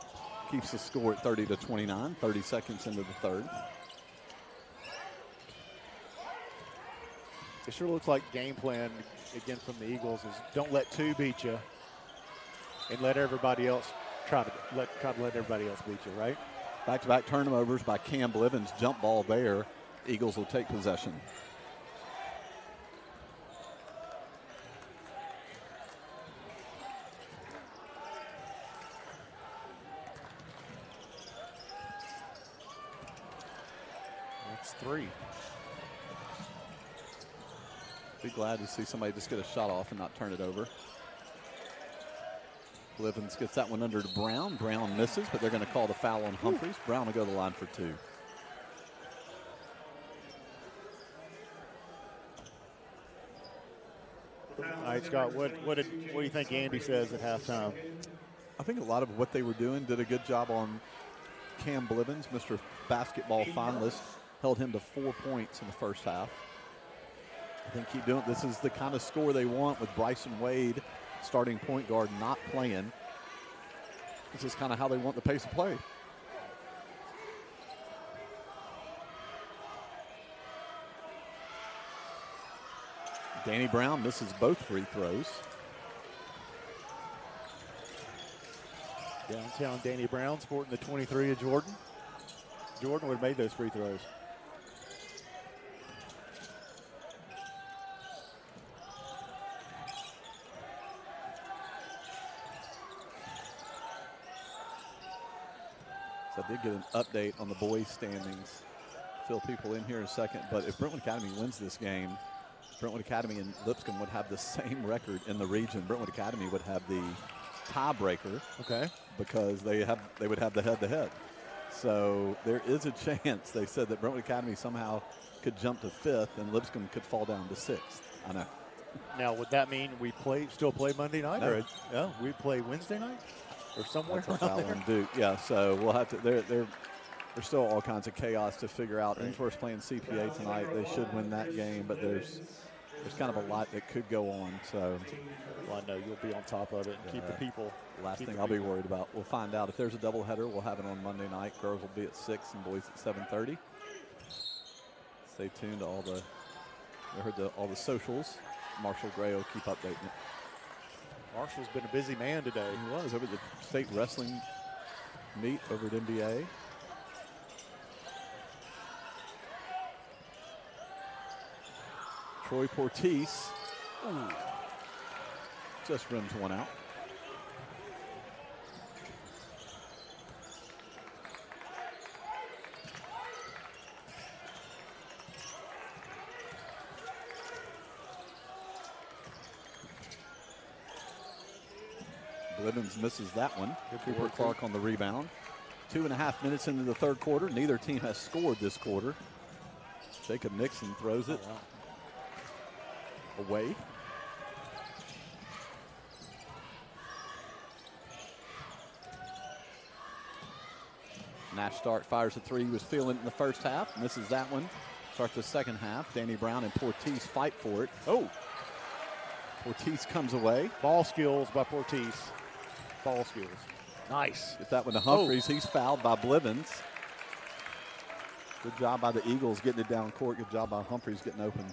Speaker 4: Keeps the score at 30-29, 30 seconds into the third.
Speaker 5: It sure looks like game plan, again, from the Eagles is don't let 2 beat you and let everybody else try to let everybody else beat you, right?
Speaker 4: Back-to-back turnovers by Cam Blevins. Jump ball there. Eagles will take possession.
Speaker 5: That's 3.
Speaker 4: Be glad to see somebody just get a shot off and not turn it over. Blevins gets that one under to Brown. Brown misses, but they're going to call the foul on Humphreys. Brown will go to the line for 2.
Speaker 5: All right, Scott, what do you think Andy says at halftime?
Speaker 4: I think a lot of what they were doing did a good job on Cam Blevins, Mr. Basketball finalist, held him to 4 points in the first half. I think keep doing it. This is the kind of score they want with Bryson Wade, starting point guard, not playing. This is kind of how they want the pace of play. Danny Brown misses both free throws.
Speaker 5: Downtown Danny Brown sporting the 23 of Jordan. Jordan would have made those free throws.
Speaker 4: So I did get an update on the boys' standings. Fill people in here in a second. But if Brentwood Academy wins this game, Brentwood Academy and Lipscomb would have the same record in the region. Brentwood Academy would have the tiebreaker.
Speaker 5: Okay.
Speaker 4: Because they would have the head-to-head. So there is a chance, they said, that Brentwood Academy somehow could jump to 5th and Lipscomb could fall down to 6th. I know.
Speaker 5: Now, would that mean we still play Monday night?
Speaker 4: No.
Speaker 5: Or we play Wednesday night? Or somewhere
Speaker 4: That's a foul
Speaker 5: around there?
Speaker 4: on Duke. Yeah, so we'll have to. There's still all kinds of chaos to figure out. Innsworth's playing CPA tonight. They should win that game, but there's kind of a lot that could go on. So,
Speaker 5: well, I know you'll be on top of it and keep the people.
Speaker 4: Last thing I'll be worried about. We'll find out if there's a doubleheader. We'll have it on Monday night. Girls will be at 6 and boys at 7:30. Stay tuned to all the socials. Marshall Gray will keep updating it.
Speaker 5: Marshall's been a busy man today.
Speaker 4: He was over the state wrestling meet over at NBA. Troy Portis just rims one out. Blevins misses that one. Cooper Clark on the rebound. 2.5 minutes into the third quarter. Neither team has scored this quarter. Jacob Nixon throws it away. Nash Stark fires a 3. He was feeling it in the first half. Misses that one. Starts the second half. Danny Brown and Portis fight for it. Oh! Portis comes away.
Speaker 5: Ball skills by Portis. Ball skills. Nice.
Speaker 4: Get that one to Humphreys. He's fouled by Blevins. Good job by the Eagles getting it down court. Good job by Humphreys getting open.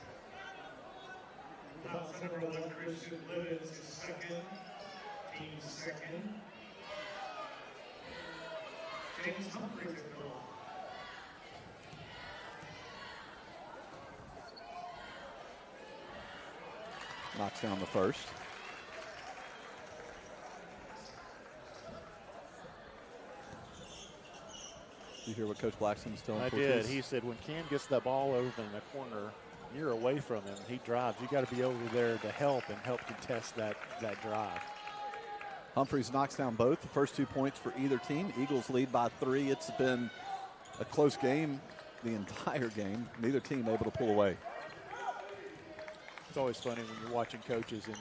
Speaker 1: Christian Blevins is second. Team second. James Humphreys is the line.
Speaker 4: Knocks down the first. Did you hear what Coach Blackson's telling
Speaker 5: I
Speaker 4: Portis?
Speaker 5: did. He said when Cam gets that ball over in the corner, you're away from him. He drives. You got to be over there to help contest that drive.
Speaker 4: Humphreys knocks down both. The first 2 points for either team. Eagles lead by 3. It's been a close game the entire game. Neither team able to pull away.
Speaker 5: It's always funny when you're watching coaches and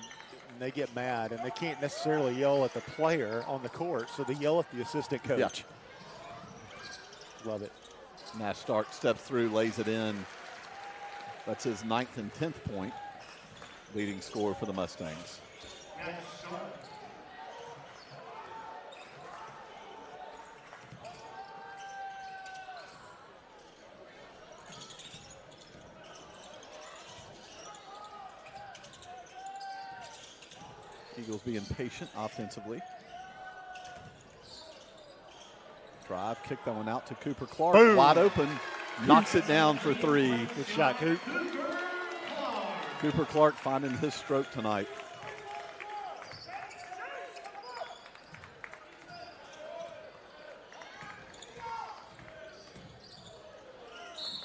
Speaker 5: they get mad and they can't necessarily yell at the player on the court, so they yell at the assistant coach.
Speaker 4: Yeah.
Speaker 5: Love it.
Speaker 4: Nash Stark steps through, lays it in. That's his 9th and 10th point. Leading scorer for the Mustangs. Eagles being patient offensively. Drive, kick that one out to Cooper Clark.
Speaker 5: Boom.
Speaker 4: Wide open, knocks it down for 3.
Speaker 5: Good shot, Coop.
Speaker 4: Cooper Clark finding his stroke tonight.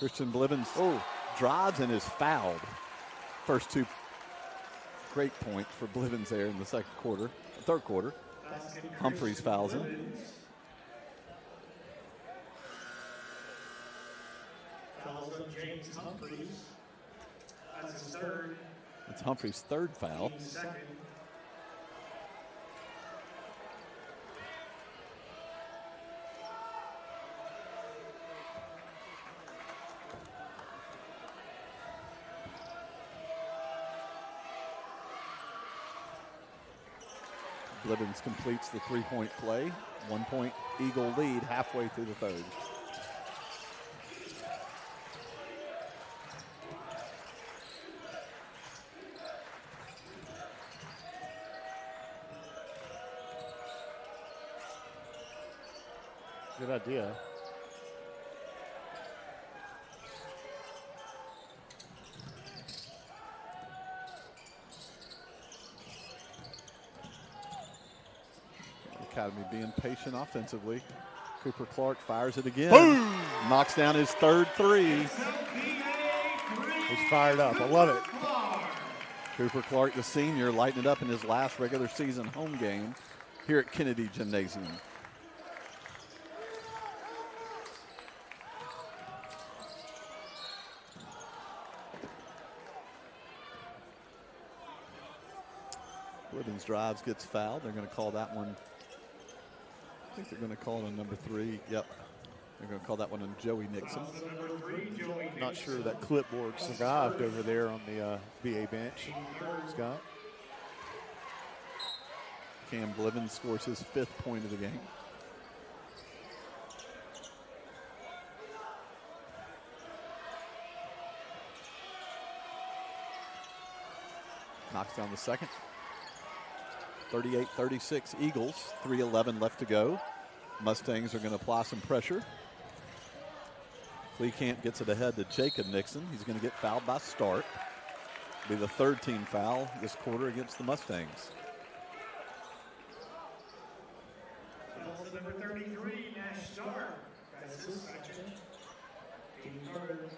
Speaker 4: Christian Blivens drives and is fouled. First 2 great points for Blivens there in the third quarter. Humphreys fouls him.
Speaker 1: Fouls on James Humphreys. That's his third.
Speaker 4: It's Humphreys' 3rd foul.
Speaker 1: Second.
Speaker 4: Blivens completes the 3-point play. 1 point Eagle lead halfway through the 3rd.
Speaker 5: Good idea.
Speaker 4: Academy being patient offensively. Cooper Clark fires it again.
Speaker 5: Boom!
Speaker 4: Knocks down his 3rd 3.
Speaker 5: He's fired up. I love it.
Speaker 4: Cooper Clark, the senior, lighting it up in his last regular season home game here at Kennedy Gymnasium. Blivens drives, gets fouled. They're going to call that one. I think they're going to call it on number 3. Yep. They're going to call that one on Joey Nixon.
Speaker 5: Not sure that clipboard survived over there on the VA bench. Scott.
Speaker 4: Cam Blivens scores his 5th point of the game. Knocks down the 2nd. 38-36 Eagles, 3:11 left to go. Mustangs are going to apply some pressure. Kleekamp gets it ahead to Jacob Nixon. He's going to get fouled by Stark. Be the 3rd team foul this quarter against the Mustangs.
Speaker 1: Fouls number 33, Nash Stark. That's his second. Team third.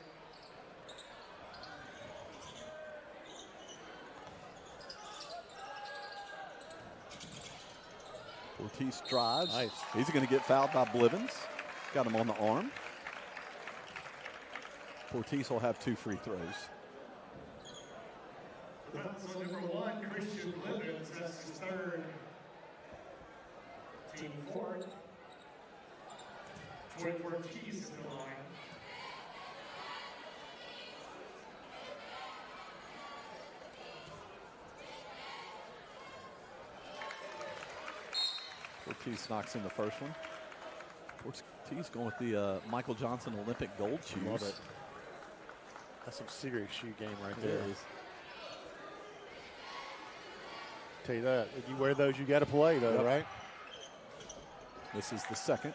Speaker 4: Ortiz drives.
Speaker 5: Nice.
Speaker 4: He's going to get fouled by Blivens. Got him on the arm. Ortiz will have 2 free throws.
Speaker 1: Fouls number 1, Christian Blivens. That's his 3rd. Team 4th. 24 Ortiz in the line.
Speaker 4: Ortiz knocks in the first one. Ortiz going with the Michael Johnson Olympic gold shoes.
Speaker 5: Love it. That's some serious shoe game right there.
Speaker 4: It is.
Speaker 5: Tell you that. If you wear those, you got to play, though,
Speaker 4: Yep.
Speaker 5: right?
Speaker 4: This is the 2nd.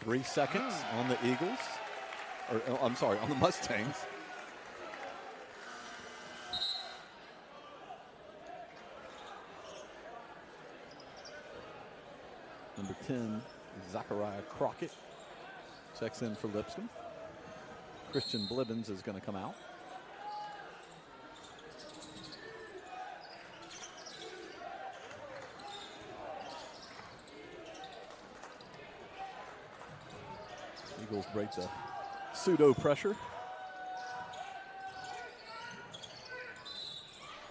Speaker 4: Three seconds on the Eagles, or I'm sorry, on the Mustangs. Number 10, Zachariah Crockett, checks in for Lipscomb. Christian Blibbins is going to come out. Eagles break the pseudo pressure.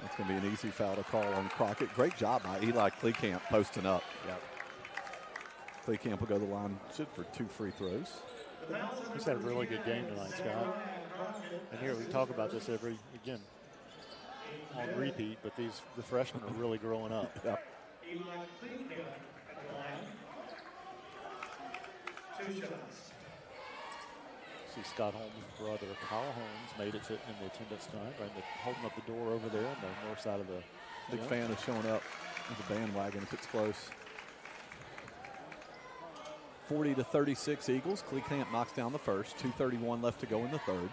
Speaker 4: That's going to be an easy foul to call on Crockett. Great job by Eli Kleekamp posting up. Yep. Kleekamp will go to the line, should for 2 free throws.
Speaker 5: He's had a really good game tonight, Scott. And here we talk about this again, on repeat, but the freshmen are really growing up.
Speaker 4: Yep.
Speaker 1: Eli Kleekamp at the line. 2 shots.
Speaker 5: See Scott Holmes' brother, Kyle Holmes, made it in the attendance tonight, right? Holding up the door over there on the north side of the
Speaker 4: Big
Speaker 5: gym.
Speaker 4: fan of showing up with the bandwagon if it's close. 40-36 Eagles. Kleekamp knocks down the first. 2:31 left to go in the third.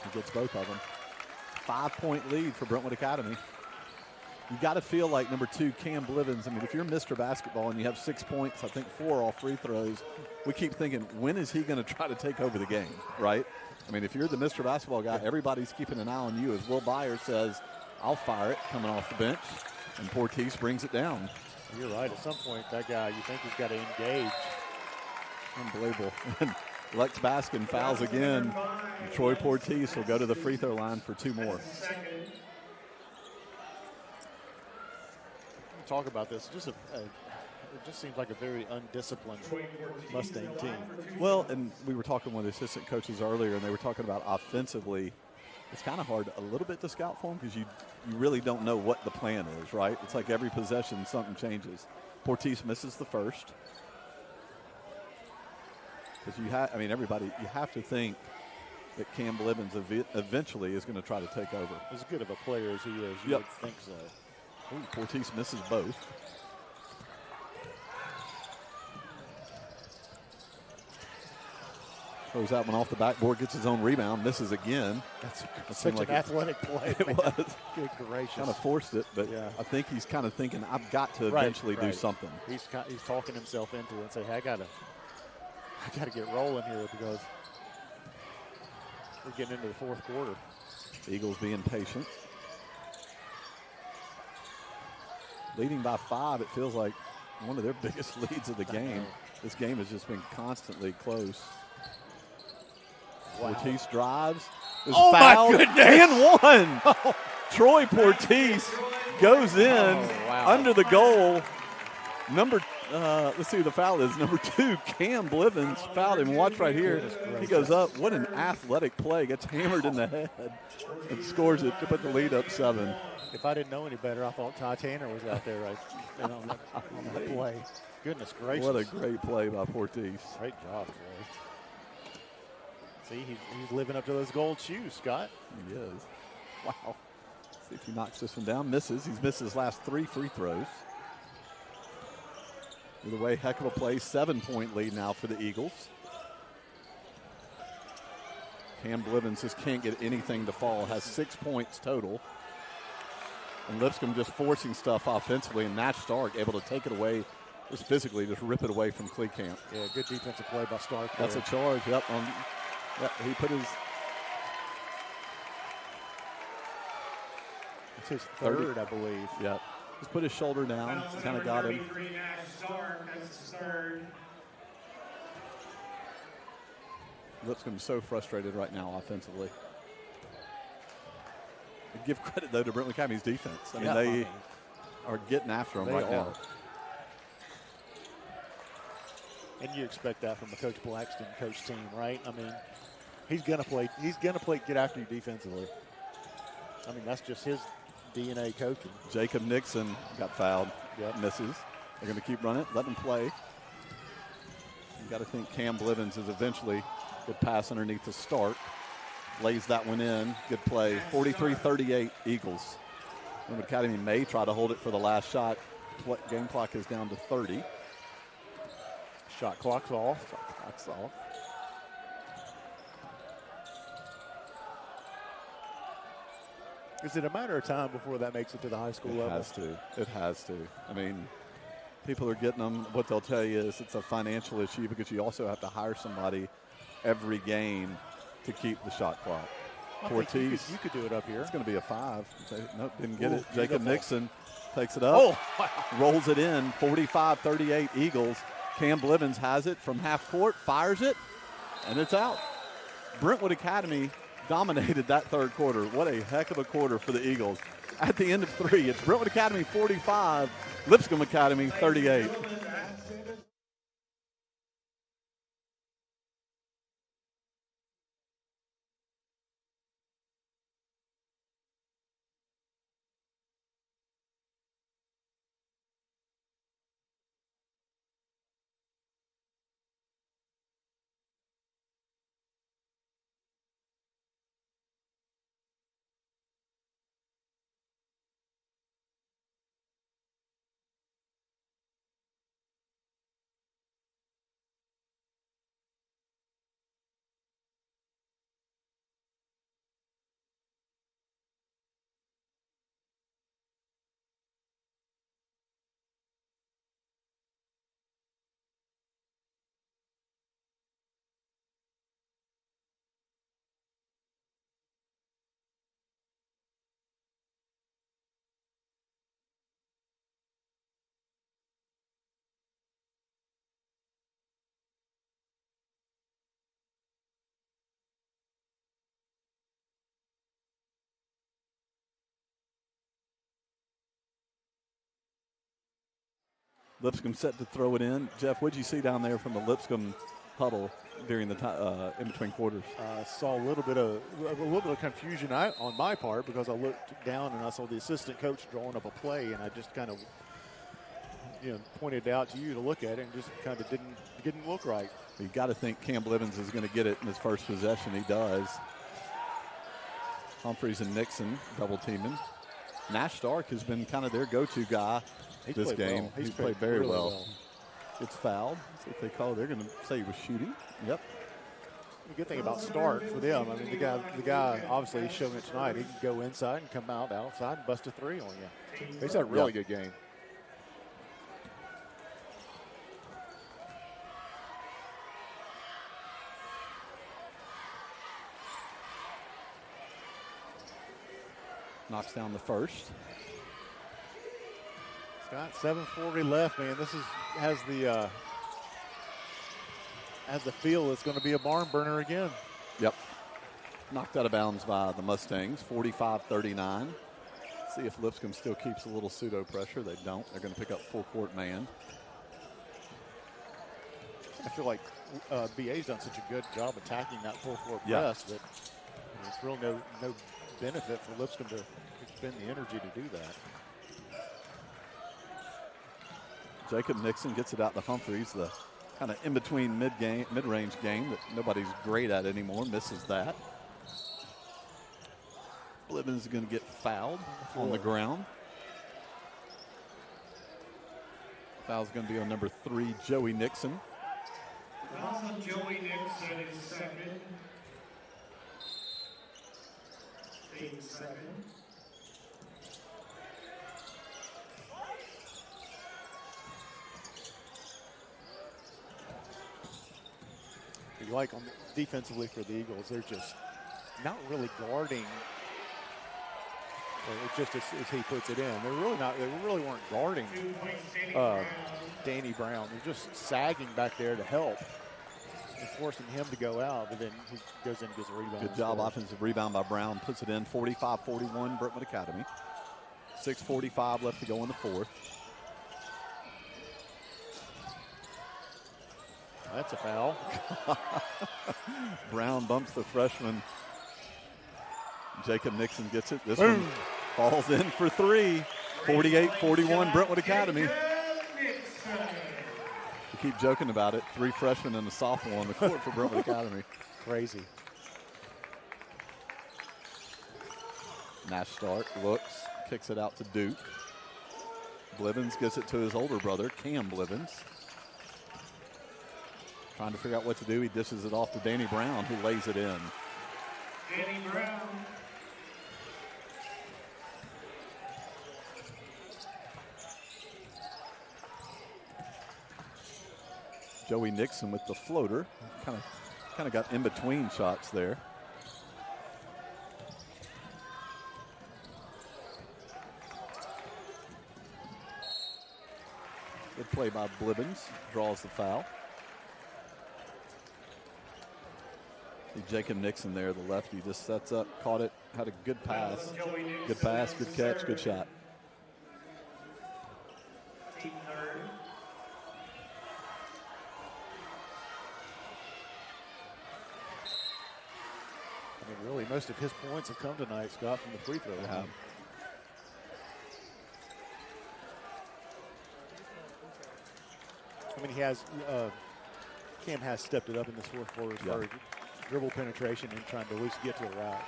Speaker 4: He gets both of them. 5-point lead for Brentwood Academy. You got to feel like number 2, Cam Blivens. I mean, if you're Mr. Basketball and you have 6 points, I think 4 off free throws, we keep thinking, when is he going to try to take over the game, right? I mean, if you're the Mr. Basketball guy, everybody's keeping an eye on you. As Will Byer says, I'll fire it coming off the bench, and Portis brings it down.
Speaker 5: You're right. At some point, that guy, you think he's got to engage.
Speaker 4: Unbelievable. Lex Baskin fouls again. And Troy Portis will go to the free throw line for 2 more.
Speaker 5: Talk about this. It just seems like a very undisciplined Mustang team.
Speaker 4: Well, and we were talking with the assistant coaches earlier, and they were talking about offensively. It's kind of hard a little bit to scout for them because you really don't know what the plan is, right? It's like every possession something changes. Portis misses the first. Because you have to think that Cam Blivens eventually is going to try to take over.
Speaker 5: As good of a player as he is, you would think so.
Speaker 4: Ooh, Portis misses both. Throws that one off the backboard, gets his own rebound, misses again.
Speaker 5: That's such an athletic play.
Speaker 4: It was.
Speaker 5: Good gracious.
Speaker 4: Kind of forced it, but
Speaker 5: yeah.
Speaker 4: I think he's kind of thinking, I've got to eventually do something.
Speaker 5: He's talking himself into it and say, hey, I gotta get rolling here because we're getting into the fourth quarter.
Speaker 4: The Eagles being patient. Leading by 5, it feels like one of their biggest leads of the game. This game has just been constantly close.
Speaker 5: Wow.
Speaker 4: Portis drives.
Speaker 5: Oh,
Speaker 4: fouled,
Speaker 5: my goodness.
Speaker 4: And one. Troy Portis goes in under the goal. Let's see who the foul is. Number 2, Cam Blivens fouled him. Watch right here. He goes up. What an athletic play. Gets hammered in the head and scores it to put the lead up 7.
Speaker 5: If I didn't know any better, I thought Ty Tanner was out there on that play. Goodness gracious.
Speaker 4: What a great play by Portis.
Speaker 5: Great job, Troy. See, he's living up to those gold shoes, Scott.
Speaker 4: He is. Wow. See if he knocks this one down. Misses. He's missed his last 3 free throws. Either way, heck of a play. 7-point lead now for the Eagles. Cam Blivens just can't get anything to fall. Has 6 points total. And Lipscomb just forcing stuff offensively, and Natch Stark able to take it away, just physically, just rip it away from Kleekamp.
Speaker 5: Yeah, good defensive play by Stark.
Speaker 4: That's a charge. Yep. He put his.
Speaker 5: It's his third, I believe.
Speaker 4: Yeah. Just put his shoulder down. Kind of got him. Lipscomb so frustrated right now offensively. I give credit, though, to Brentwood Academy's defense. I mean, they are getting after him right now.
Speaker 5: And you expect that from a Coach Blackston coach team, right? I mean, he's gonna play, get after you defensively. I mean, that's just his DNA coaching.
Speaker 4: Jacob Nixon got fouled. Yep. Misses. They're going to keep running, let him play. You got to think Cam Blivens is eventually good pass underneath the Stark. Lays that one in. Good play. 43-38 Eagles. Brentwood Academy may try to hold it for the last shot. Game clock is down to 30.
Speaker 5: Shot clock's off.
Speaker 4: Shot clock's off.
Speaker 5: Is it a matter of time before that makes it to the high school level?
Speaker 4: It has to. It has to. I mean, people are getting them. What they'll tell you is it's a financial issue because you also have to hire somebody every game to keep the shot clock. Ortiz,
Speaker 5: you could do it up here.
Speaker 4: It's going to be a 5. Nope, didn't get it. Jacob
Speaker 5: beautiful.
Speaker 4: Nixon takes it up.
Speaker 5: Oh, wow.
Speaker 4: Rolls it in. 45-38 Eagles. Cam Blivens has it from half court, fires it, and it's out. Brentwood Academy dominated that third quarter. What a heck of a quarter for the Eagles. At the end of 3, it's Brentwood Academy 45, Lipscomb Academy 38. Lipscomb set to throw it in. Jeff, what did you see down there from the Lipscomb huddle during the in between quarters?
Speaker 5: Saw a little bit of confusion on my part because I looked down and I saw the assistant coach drawing up a play, and I just kind of pointed out to you to look at it and just kind of didn't look right.
Speaker 4: You got to think Cam Blivens is going to get it in his first possession. He does. Humphreys and Nixon double teaming. Nash Stark has been kind of their go-to guy this game.
Speaker 5: Well.
Speaker 4: He's played very really well. It's fouled. That's what they call it. They're going to say he was shooting. Yep.
Speaker 5: The good thing about Stark for them, I mean, the guy obviously he's showing it tonight. He can go inside and come outside and bust a 3 on you. He's had a really good game.
Speaker 4: Knocks down the first.
Speaker 5: Scott, 7:40 left, man. This has the feel it's going to be a barn burner again.
Speaker 4: Yep. Knocked out of bounds by the Mustangs, 45-39. See if Lipscomb still keeps a little pseudo pressure. They don't. They're going to pick up full court man.
Speaker 5: I feel like BA's done such a good job attacking that full court press that there's really no benefit for Lipscomb to expend the energy to do that.
Speaker 4: Jacob Nixon gets it out to Humphreys, the kind of in-between mid-range game that nobody's great at anymore, misses that. Blivens is going to get fouled on the ground. Foul's going to be on number 3, Joey Nixon.
Speaker 1: Foul on Joey Nixon is second. Second.
Speaker 5: You like on defensively for the Eagles, they're just not really guarding. It's just as he puts it in. They're really not. They really weren't guarding Danny Brown. They're just sagging back there to help and forcing him to go out. But then he goes in and gets a rebound.
Speaker 4: Good job, offensive rebound by Brown. Puts it in, 45-41, Brentwood Academy. 6:45 left to go in the fourth.
Speaker 5: That's a foul.
Speaker 4: Brown bumps the freshman. Jacob Nixon gets it. This one falls in for 3. 48-41, Brentwood Academy. We keep joking about it. 3 freshmen and a sophomore on the court for Brentwood Academy.
Speaker 5: Crazy.
Speaker 4: Nash Stark looks, kicks it out to Duke. Blivens gets it to his older brother, Cam Blivens. Trying to figure out what to do. He dishes it off to Danny Brown, who lays it in.
Speaker 1: Danny Brown.
Speaker 4: Joey Nixon with the floater. Kind of got in between shots there. Good play by Blivens. Draws the foul. See Jacob Nixon there, the lefty, just sets up, caught it, had a good pass. Good pass, good catch, good shot.
Speaker 1: Team third.
Speaker 5: I mean, really, most of his points have come tonight, Scott, from the free throw line. I mean, he has, Cam has stepped it up in this fourth quarter as far as dribble penetration and trying to at least get to the rack.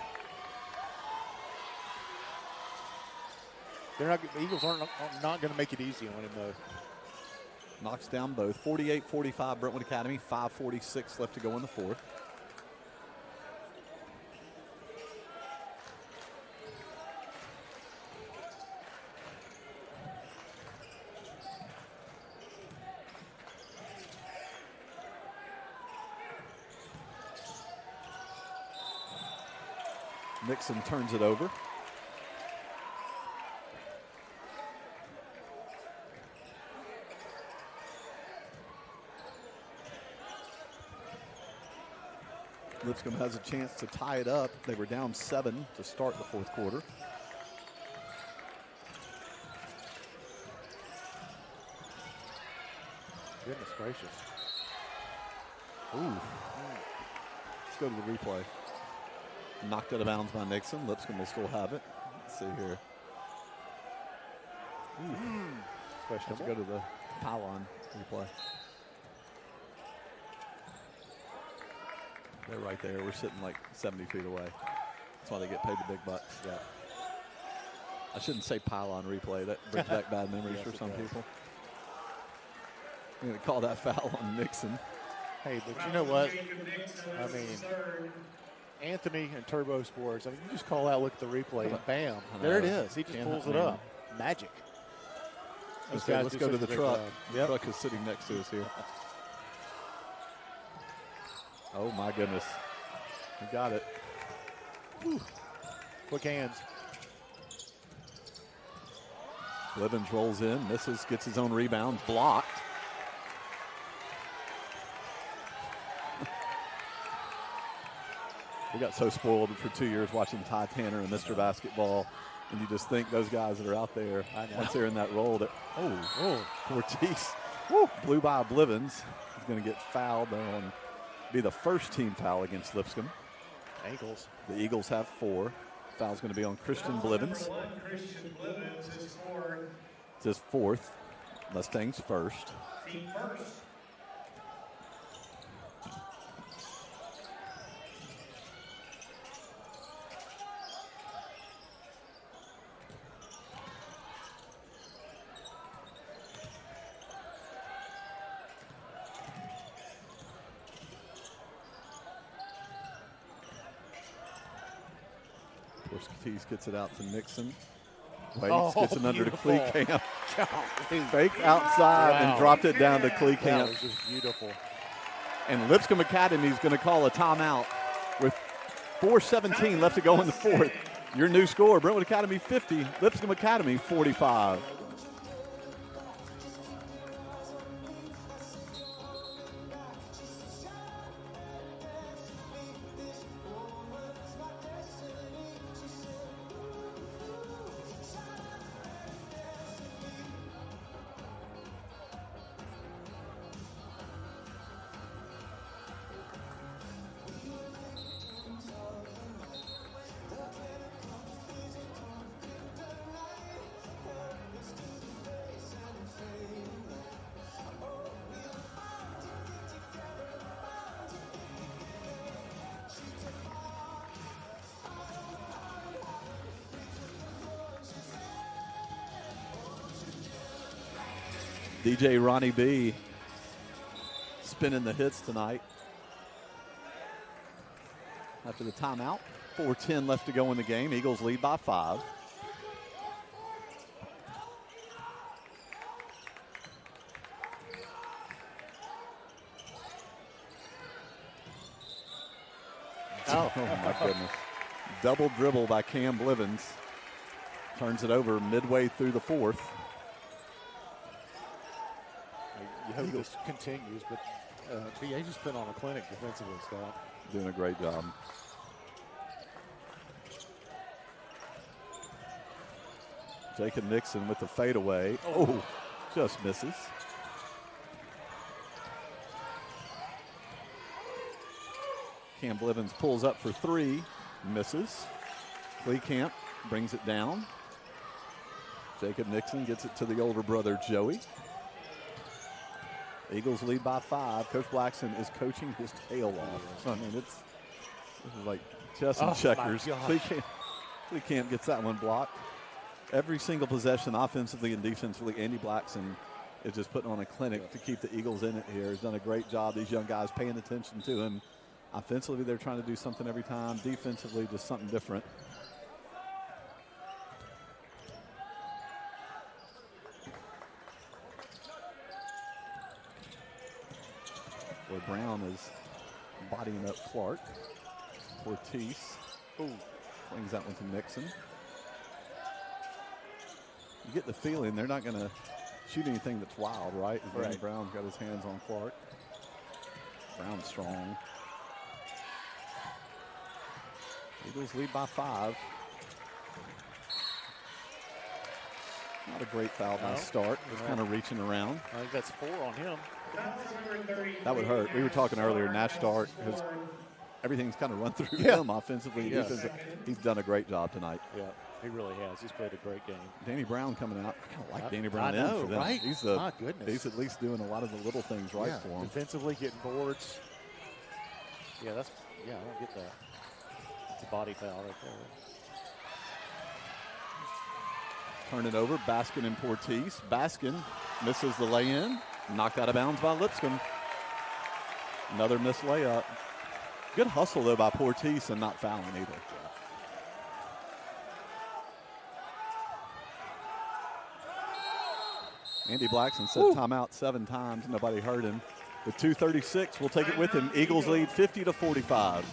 Speaker 5: The Eagles are not going to make it easy on him, though.
Speaker 4: Knocks down both. 48-45 Brentwood Academy, 5:46 left to go in the fourth. Nixon turns it over. Lipscomb has a chance to tie it up. They were down 7 to start the fourth quarter.
Speaker 5: Goodness gracious.
Speaker 4: Ooh. Let's go to the replay. Knocked out of bounds by Nixon. Lipscomb will still have it. Let's see here. Let's go to the pylon replay. They're right there. We're sitting like 70 feet away. That's why they get paid the big bucks. Yeah. I shouldn't say pylon replay. That brings back bad memories for some people. I'm going to call that foul on Nixon.
Speaker 5: Hey, but you know what? I mean, Anthony and Turbo Sports, I mean, you just call out, look at the replay, and bam, there it is. He just pulls it up. Magic.
Speaker 4: Let's go to the truck. The truck is sitting next to us here. Oh, my goodness. He got it.
Speaker 5: Whew. Quick hands.
Speaker 4: Blivens rolls in, misses, gets his own rebound, blocked. We got so spoiled for 2 years watching Ty Tanner and Mr. Basketball, and you just think those guys that are out there, once they're in that role, that, Ortiz blew by Blivens. He's going to get fouled. That'll be the first team foul against Lipscomb.
Speaker 5: Ankles.
Speaker 4: The Eagles have 4. Foul's going to be on Christian Blivens.
Speaker 1: Christian Blivens is fourth.
Speaker 4: It's his 4th. Mustangs first.
Speaker 1: Team first.
Speaker 4: Ortiz gets it out to Nixon. Waits, gets it under to Cleecamp. Faked outside and dropped it down to Cleecamp.
Speaker 5: That was just beautiful.
Speaker 4: And Lipscomb Academy is going to call a timeout with 4:17 left to go in the fourth. Your new score, Brentwood Academy 50, Lipscomb Academy 45. DJ Ronnie B spinning the hits tonight. After the timeout, 4:10 left to go in the game. Eagles lead by 5.
Speaker 5: Oh.
Speaker 4: Oh, my goodness. Double dribble by Cam Blivens. Turns it over midway through the fourth.
Speaker 5: You hope this continues, but BA just put on a clinic defensively, Scott.
Speaker 4: Doing a great job. Jacob Nixon with the fadeaway. Oh, just misses. Cam Blivens pulls up for three, misses. Camp brings it down. Jacob Nixon gets it to the older brother, Joey. Eagles lead by 5. Coach Blackson is coaching his tail off. I mean, this is like chess and checkers. Camp gets that one blocked. Every single possession, offensively and defensively, Andy Blackson is just putting on a clinic to keep the Eagles in it here. He's done a great job. These young guys paying attention to him. Offensively, they're trying to do something every time. Defensively, just something different. Boy, Brown is bodying up Clark. Ortiz. Flings that one to Nixon. You get the feeling they're not going to shoot anything that's wild, right? Right. Brown's got his hands on Clark. Brown's strong. Eagles lead by 5. Not a great foul by Stark. Just kind of reaching around.
Speaker 5: I think that's 4 on him.
Speaker 4: That would hurt. We were talking earlier, Nash Stark, everything's kind of run through him offensively. He's done a great job tonight.
Speaker 5: Yeah, he really has. He's played a great game.
Speaker 4: Danny Brown coming out. I kind of like Danny Brown
Speaker 5: I know,
Speaker 4: for them.
Speaker 5: right? My goodness.
Speaker 4: He's at least doing a lot of the little things for him.
Speaker 5: Defensively, getting boards. I don't get that. It's a body foul right there.
Speaker 4: Turn it over, Baskin and Portis. Baskin misses the lay-in, knocked out of bounds by Lipscomb. Another missed layup. Good hustle, though, by Portis and not fouling either. Andy Blackson said timeout 7 times. Nobody heard him. With 2:36, we'll take it with him. Eagles lead 50-45.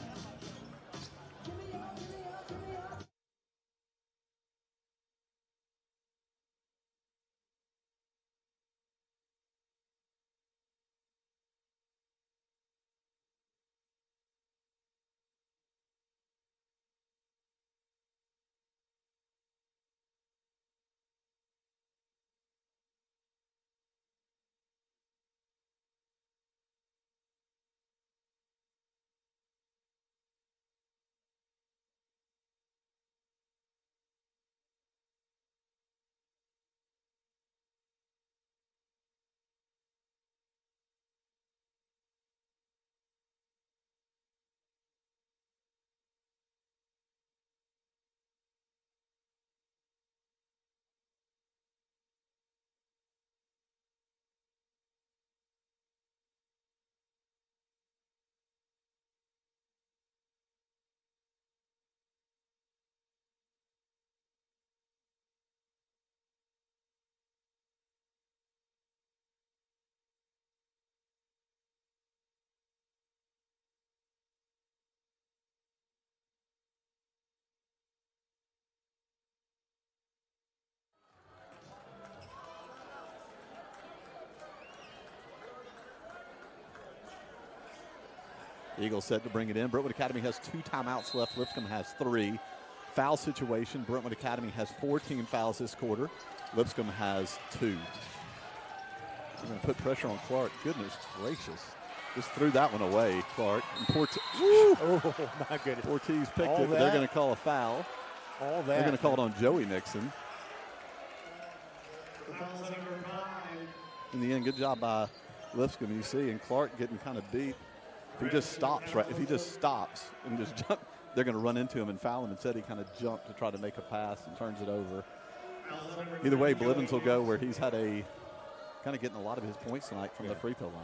Speaker 4: Eagles set to bring it in. Brentwood Academy has 2 timeouts left. Lipscomb has 3. Foul situation. Brentwood Academy has 14 fouls this quarter. Lipscomb has 2. We're going to put pressure on Clark. Goodness gracious. Just threw that one away, Clark. And
Speaker 5: Oh, my goodness.
Speaker 4: Ortiz picked it, but they're going to call a foul.
Speaker 5: All that.
Speaker 4: They're going to call it on Joey Nixon. In the end, good job by Lipscomb, you see, and Clark getting kind of beat. If he just stops, right? If he just stops and just jump, they're going to run into him and foul him. Instead, he kind of jumped to try to make a pass and turns it over. Either way, Blivens will go where he's had a kind of getting a lot of his points tonight from the free throw line.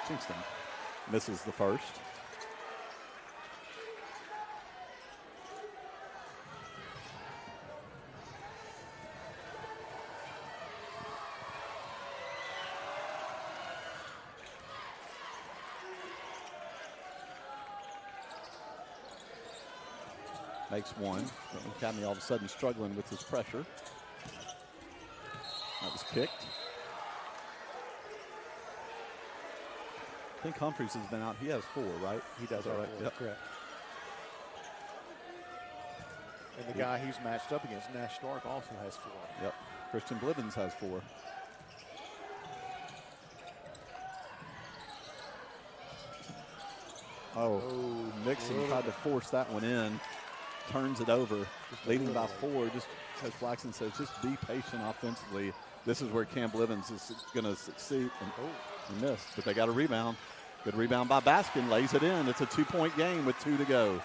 Speaker 4: Kingston misses the first. Makes one. Academy all of a sudden struggling with his pressure. That was kicked. I think Humphreys has been out. He has 4, right?
Speaker 5: He does,
Speaker 4: all
Speaker 5: all
Speaker 4: right.
Speaker 5: right.
Speaker 4: Yep.
Speaker 5: Correct. And the guy he's matched up against, Nash Stark, also has 4.
Speaker 4: Yep. Christian Blivens has 4. Oh, Nixon tried to force that one in. Turns it over. Leading by 4. Just as Blackson says, just be patient offensively. This is where Cam Blivens is going to succeed. And he missed, but they got a rebound. Good rebound by Baskin. Lays it in. It's a 2-point game with 2 to go.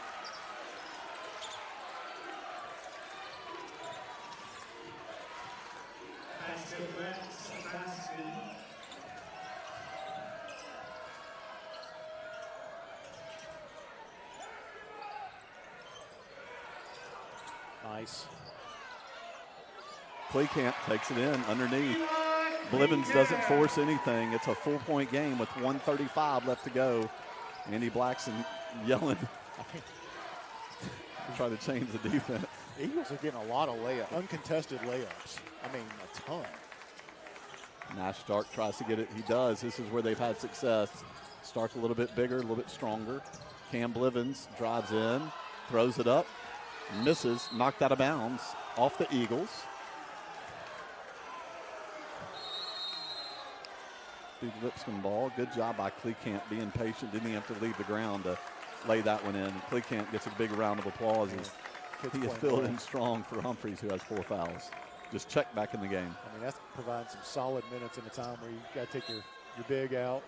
Speaker 5: Nice.
Speaker 4: Kleekamp takes it in underneath. Blivens doesn't force anything. It's a 4-point game with 1:35 left to go. Andy Blackson yelling. Try to change the defense.
Speaker 5: Eagles are getting a lot of uncontested layups. I mean, a ton.
Speaker 4: Nash Stark tries to get it. He does. This is where they've had success. Stark a little bit bigger, a little bit stronger. Cam Blivens drives in, throws it up, misses, knocked out of bounds off the Eagles. Big Lipscomb ball. Good job by Kleekamp being patient. Didn't even have to leave the ground to lay that one in. Kleekamp gets a big round of applause as he is filled in strong for Humphreys, who has 4 fouls. Just check back in the game.
Speaker 5: I mean, that's providing some solid minutes in a time where you got to take your big out.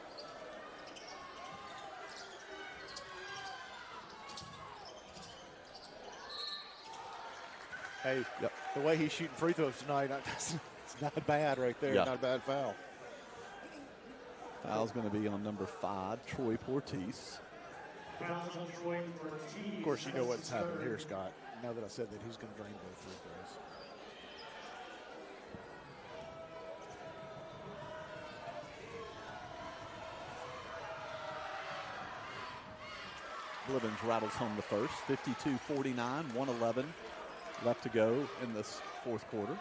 Speaker 5: Hey, the way he's shooting free throws tonight, it's not bad right there.
Speaker 4: Yeah.
Speaker 5: Not a bad foul.
Speaker 4: Foul's going to be on number 5, Troy Portis.
Speaker 5: Of course, you know what's happening here, Scott. Now that I said that, he's going to drain both free throws.
Speaker 4: Blivens rattles home the first. 52-49, 1:11 left to go in this 4th quarter.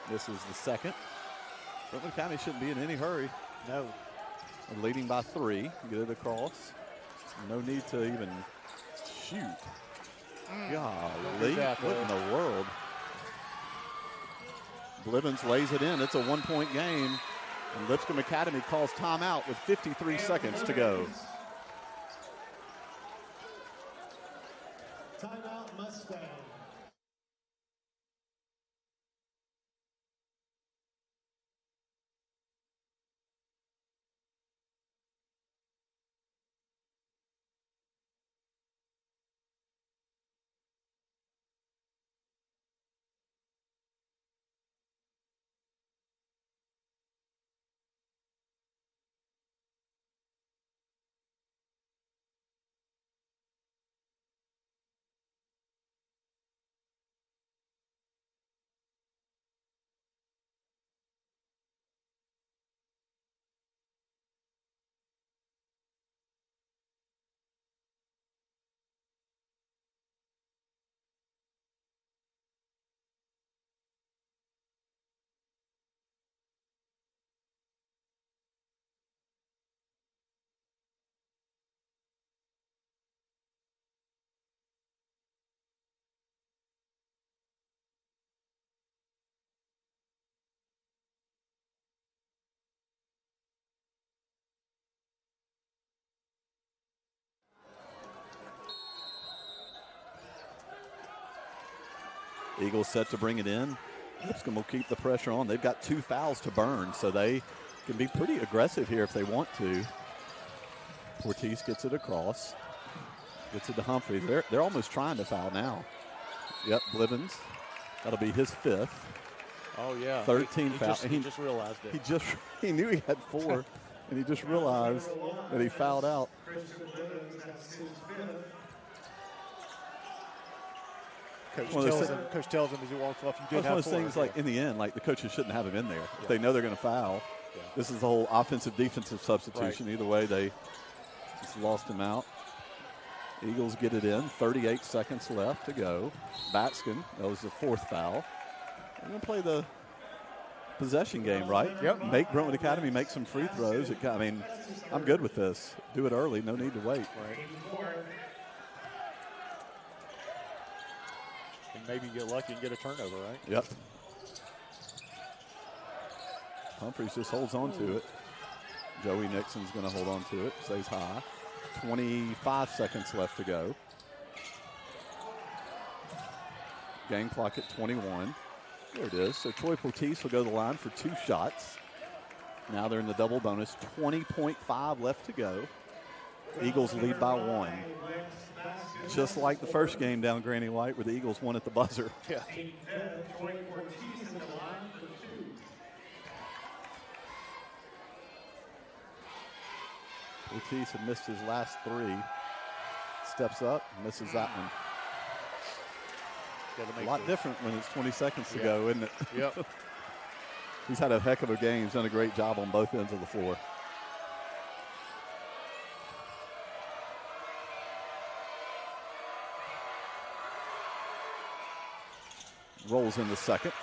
Speaker 4: This is the second. Brentwood County shouldn't be in any hurry.
Speaker 5: No.
Speaker 4: They're leading by 3. Get it across. No need to even shoot. Golly, what in the world? Blivens lays it in. It's a 1-point game. And Lipscomb Academy calls timeout with 53 seconds to go.
Speaker 1: Timeout Mustang.
Speaker 4: Eagles set to bring it in. Lipscomb will keep the pressure on. They've got 2 fouls to burn, so they can be pretty aggressive here if they want to. Ortiz gets it across. Gets it to Humphreys. They're almost trying to foul now. Yep, Blivens. That'll be his 5th.
Speaker 5: Oh, yeah.
Speaker 4: 13 fouls.
Speaker 5: He just realized it.
Speaker 4: He knew he had 4, and he just realized that he fouled out.
Speaker 5: Coach tells him as he walks off, you did have 4.
Speaker 4: One of those things, like, in the end, like, the coaches shouldn't have him in there. If they know they're going to foul, This is the whole offensive-defensive substitution.
Speaker 5: Right.
Speaker 4: Either way, they just lost him out. Eagles get it in. 38 seconds left to go. Batskin, that was the 4th foul. We're going to play the possession game, right?
Speaker 5: Yep.
Speaker 4: Make Brentwood Academy make some free throws. I mean, I'm good with this. Do it early. No need to wait.
Speaker 5: Right. And maybe get lucky and get a turnover, right?
Speaker 4: Yep. Humphreys just holds on to it. Joey Nixon's going to hold on to it. Stays high. 25 seconds left to go. Game clock at 21. There it is. So Troy Portis will go to the line for 2 shots. Now they're in the double bonus. 20.5 left to go. Eagles lead by 1. Just like the first game down Granny White where the Eagles won at the buzzer.
Speaker 5: Yeah.
Speaker 4: Ortiz had missed his last 3. Steps up, misses that one. A lot different when it's 20 seconds to go, isn't it?
Speaker 5: Yep.
Speaker 4: He's had a heck of a game. He's done a great job on both ends of the floor. Rolls in the second.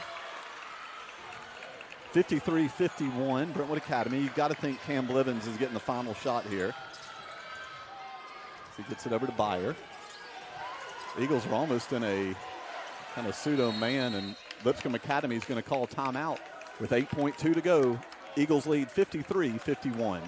Speaker 4: 53-51, Brentwood Academy. You've got to think Cam Blivens is getting the final shot here. He gets it over to Byer. Eagles are almost in a kind of pseudo man, and Lipscomb Academy is going to call timeout with 8.2 to go. Eagles lead 53-51.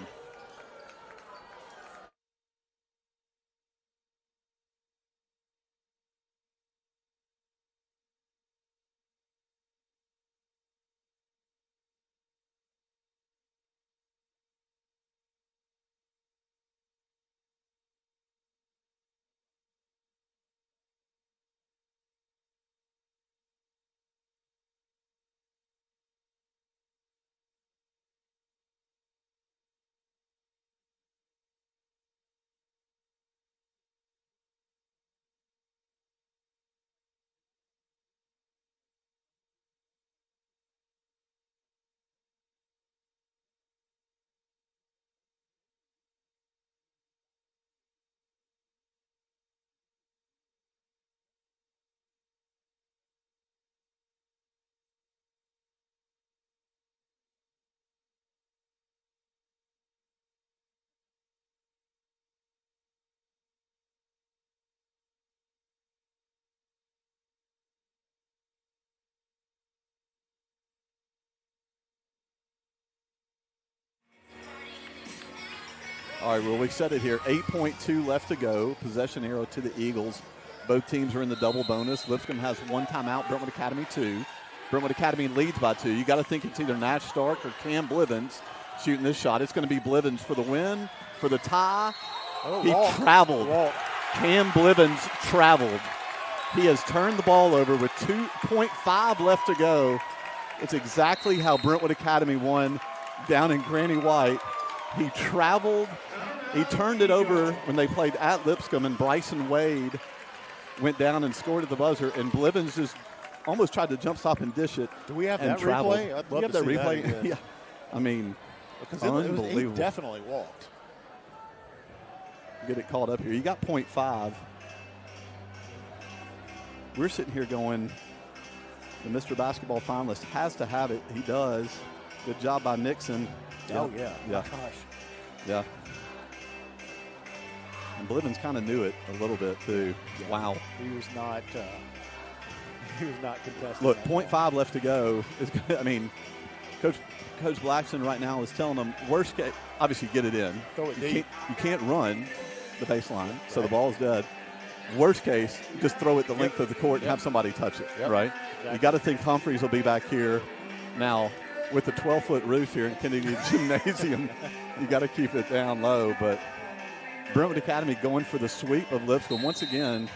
Speaker 4: All right, well, we said it here. 8.2 left to go. Possession arrow to the Eagles. Both teams are in the double bonus. Lipscomb has 1 timeout. Brentwood Academy 2. Brentwood Academy leads by 2. You got to think it's either Nash Stark or Cam Blivens shooting this shot. It's going to be Blivens for the win, for the tie.
Speaker 5: Oh,
Speaker 4: he traveled. Cam Blivens traveled. He has turned the ball over with 2.5 left to go. It's exactly how Brentwood Academy won down in Granny White. He traveled. He turned it over when they played at Lipscomb, and Bryson Wade went down and scored at the buzzer, and Blivens just almost tried to jump stop and dish it.
Speaker 5: Do we have
Speaker 4: and
Speaker 5: that
Speaker 4: traveled.
Speaker 5: replay?
Speaker 4: Do you have that replay? Yeah. I mean, unbelievable.
Speaker 5: He definitely walked.
Speaker 4: Get it called up here. You got 0.5. We're sitting here going, the Mr. Basketball finalist has to have it. He does. Good job by Nixon.
Speaker 5: Oh, yeah.
Speaker 4: Yeah.
Speaker 5: Oh, gosh.
Speaker 4: Yeah. And Blivens kind of knew it a little bit, too.
Speaker 5: Yeah.
Speaker 4: Wow.
Speaker 5: He was not contesting.
Speaker 4: Look, 0.5 left to go. I mean, Coach Blackson right now is telling them, worst case, obviously get it in.
Speaker 5: Throw it deep.
Speaker 4: You can't run the baseline, so the ball's dead. Worst case, just throw it the length of the court and have somebody touch it, right? Exactly. You got to think Humphreys will be back here. Now, with the 12-foot roof here in Kennedy Gymnasium, you got to keep it down low. But Brentwood Academy going for the sweep of Lipscomb. Once again,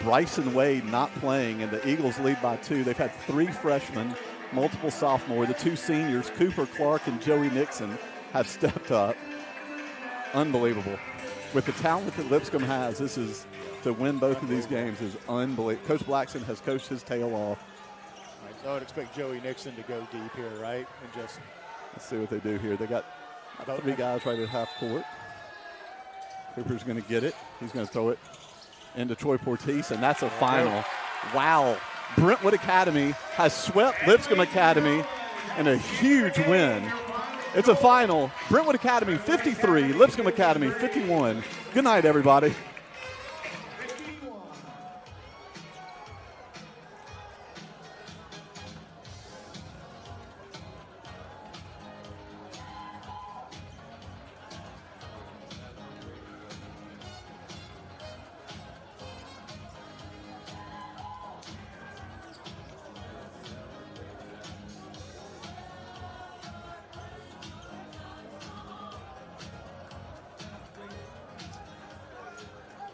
Speaker 4: Bryson Wade not playing, and the Eagles lead by 2. They've had 3 freshmen, multiple sophomore. The 2 seniors, Cooper Clark and Joey Nixon, have stepped up. Unbelievable. With the talent that Lipscomb has, this is to win both of these games is unbelievable. Coach Blackson has coached his tail off.
Speaker 5: Right, so I would expect Joey Nixon to go deep here, right? And just
Speaker 4: Let's see what they do here. They got about 3 guys right at half court. Cooper's going to get it. He's going to throw it into Troy Portis, and that's a final. Wow. Brentwood Academy has swept Lipscomb Academy in a huge win. It's a final. Brentwood Academy 53, Lipscomb Academy 51. Good night, everybody.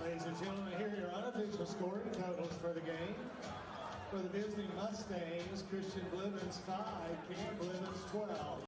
Speaker 1: Ladies and gentlemen, here are your unofficial scoring totals for the game. For the visiting Mustangs, Christian Blivens 5, Cam Blivens 12.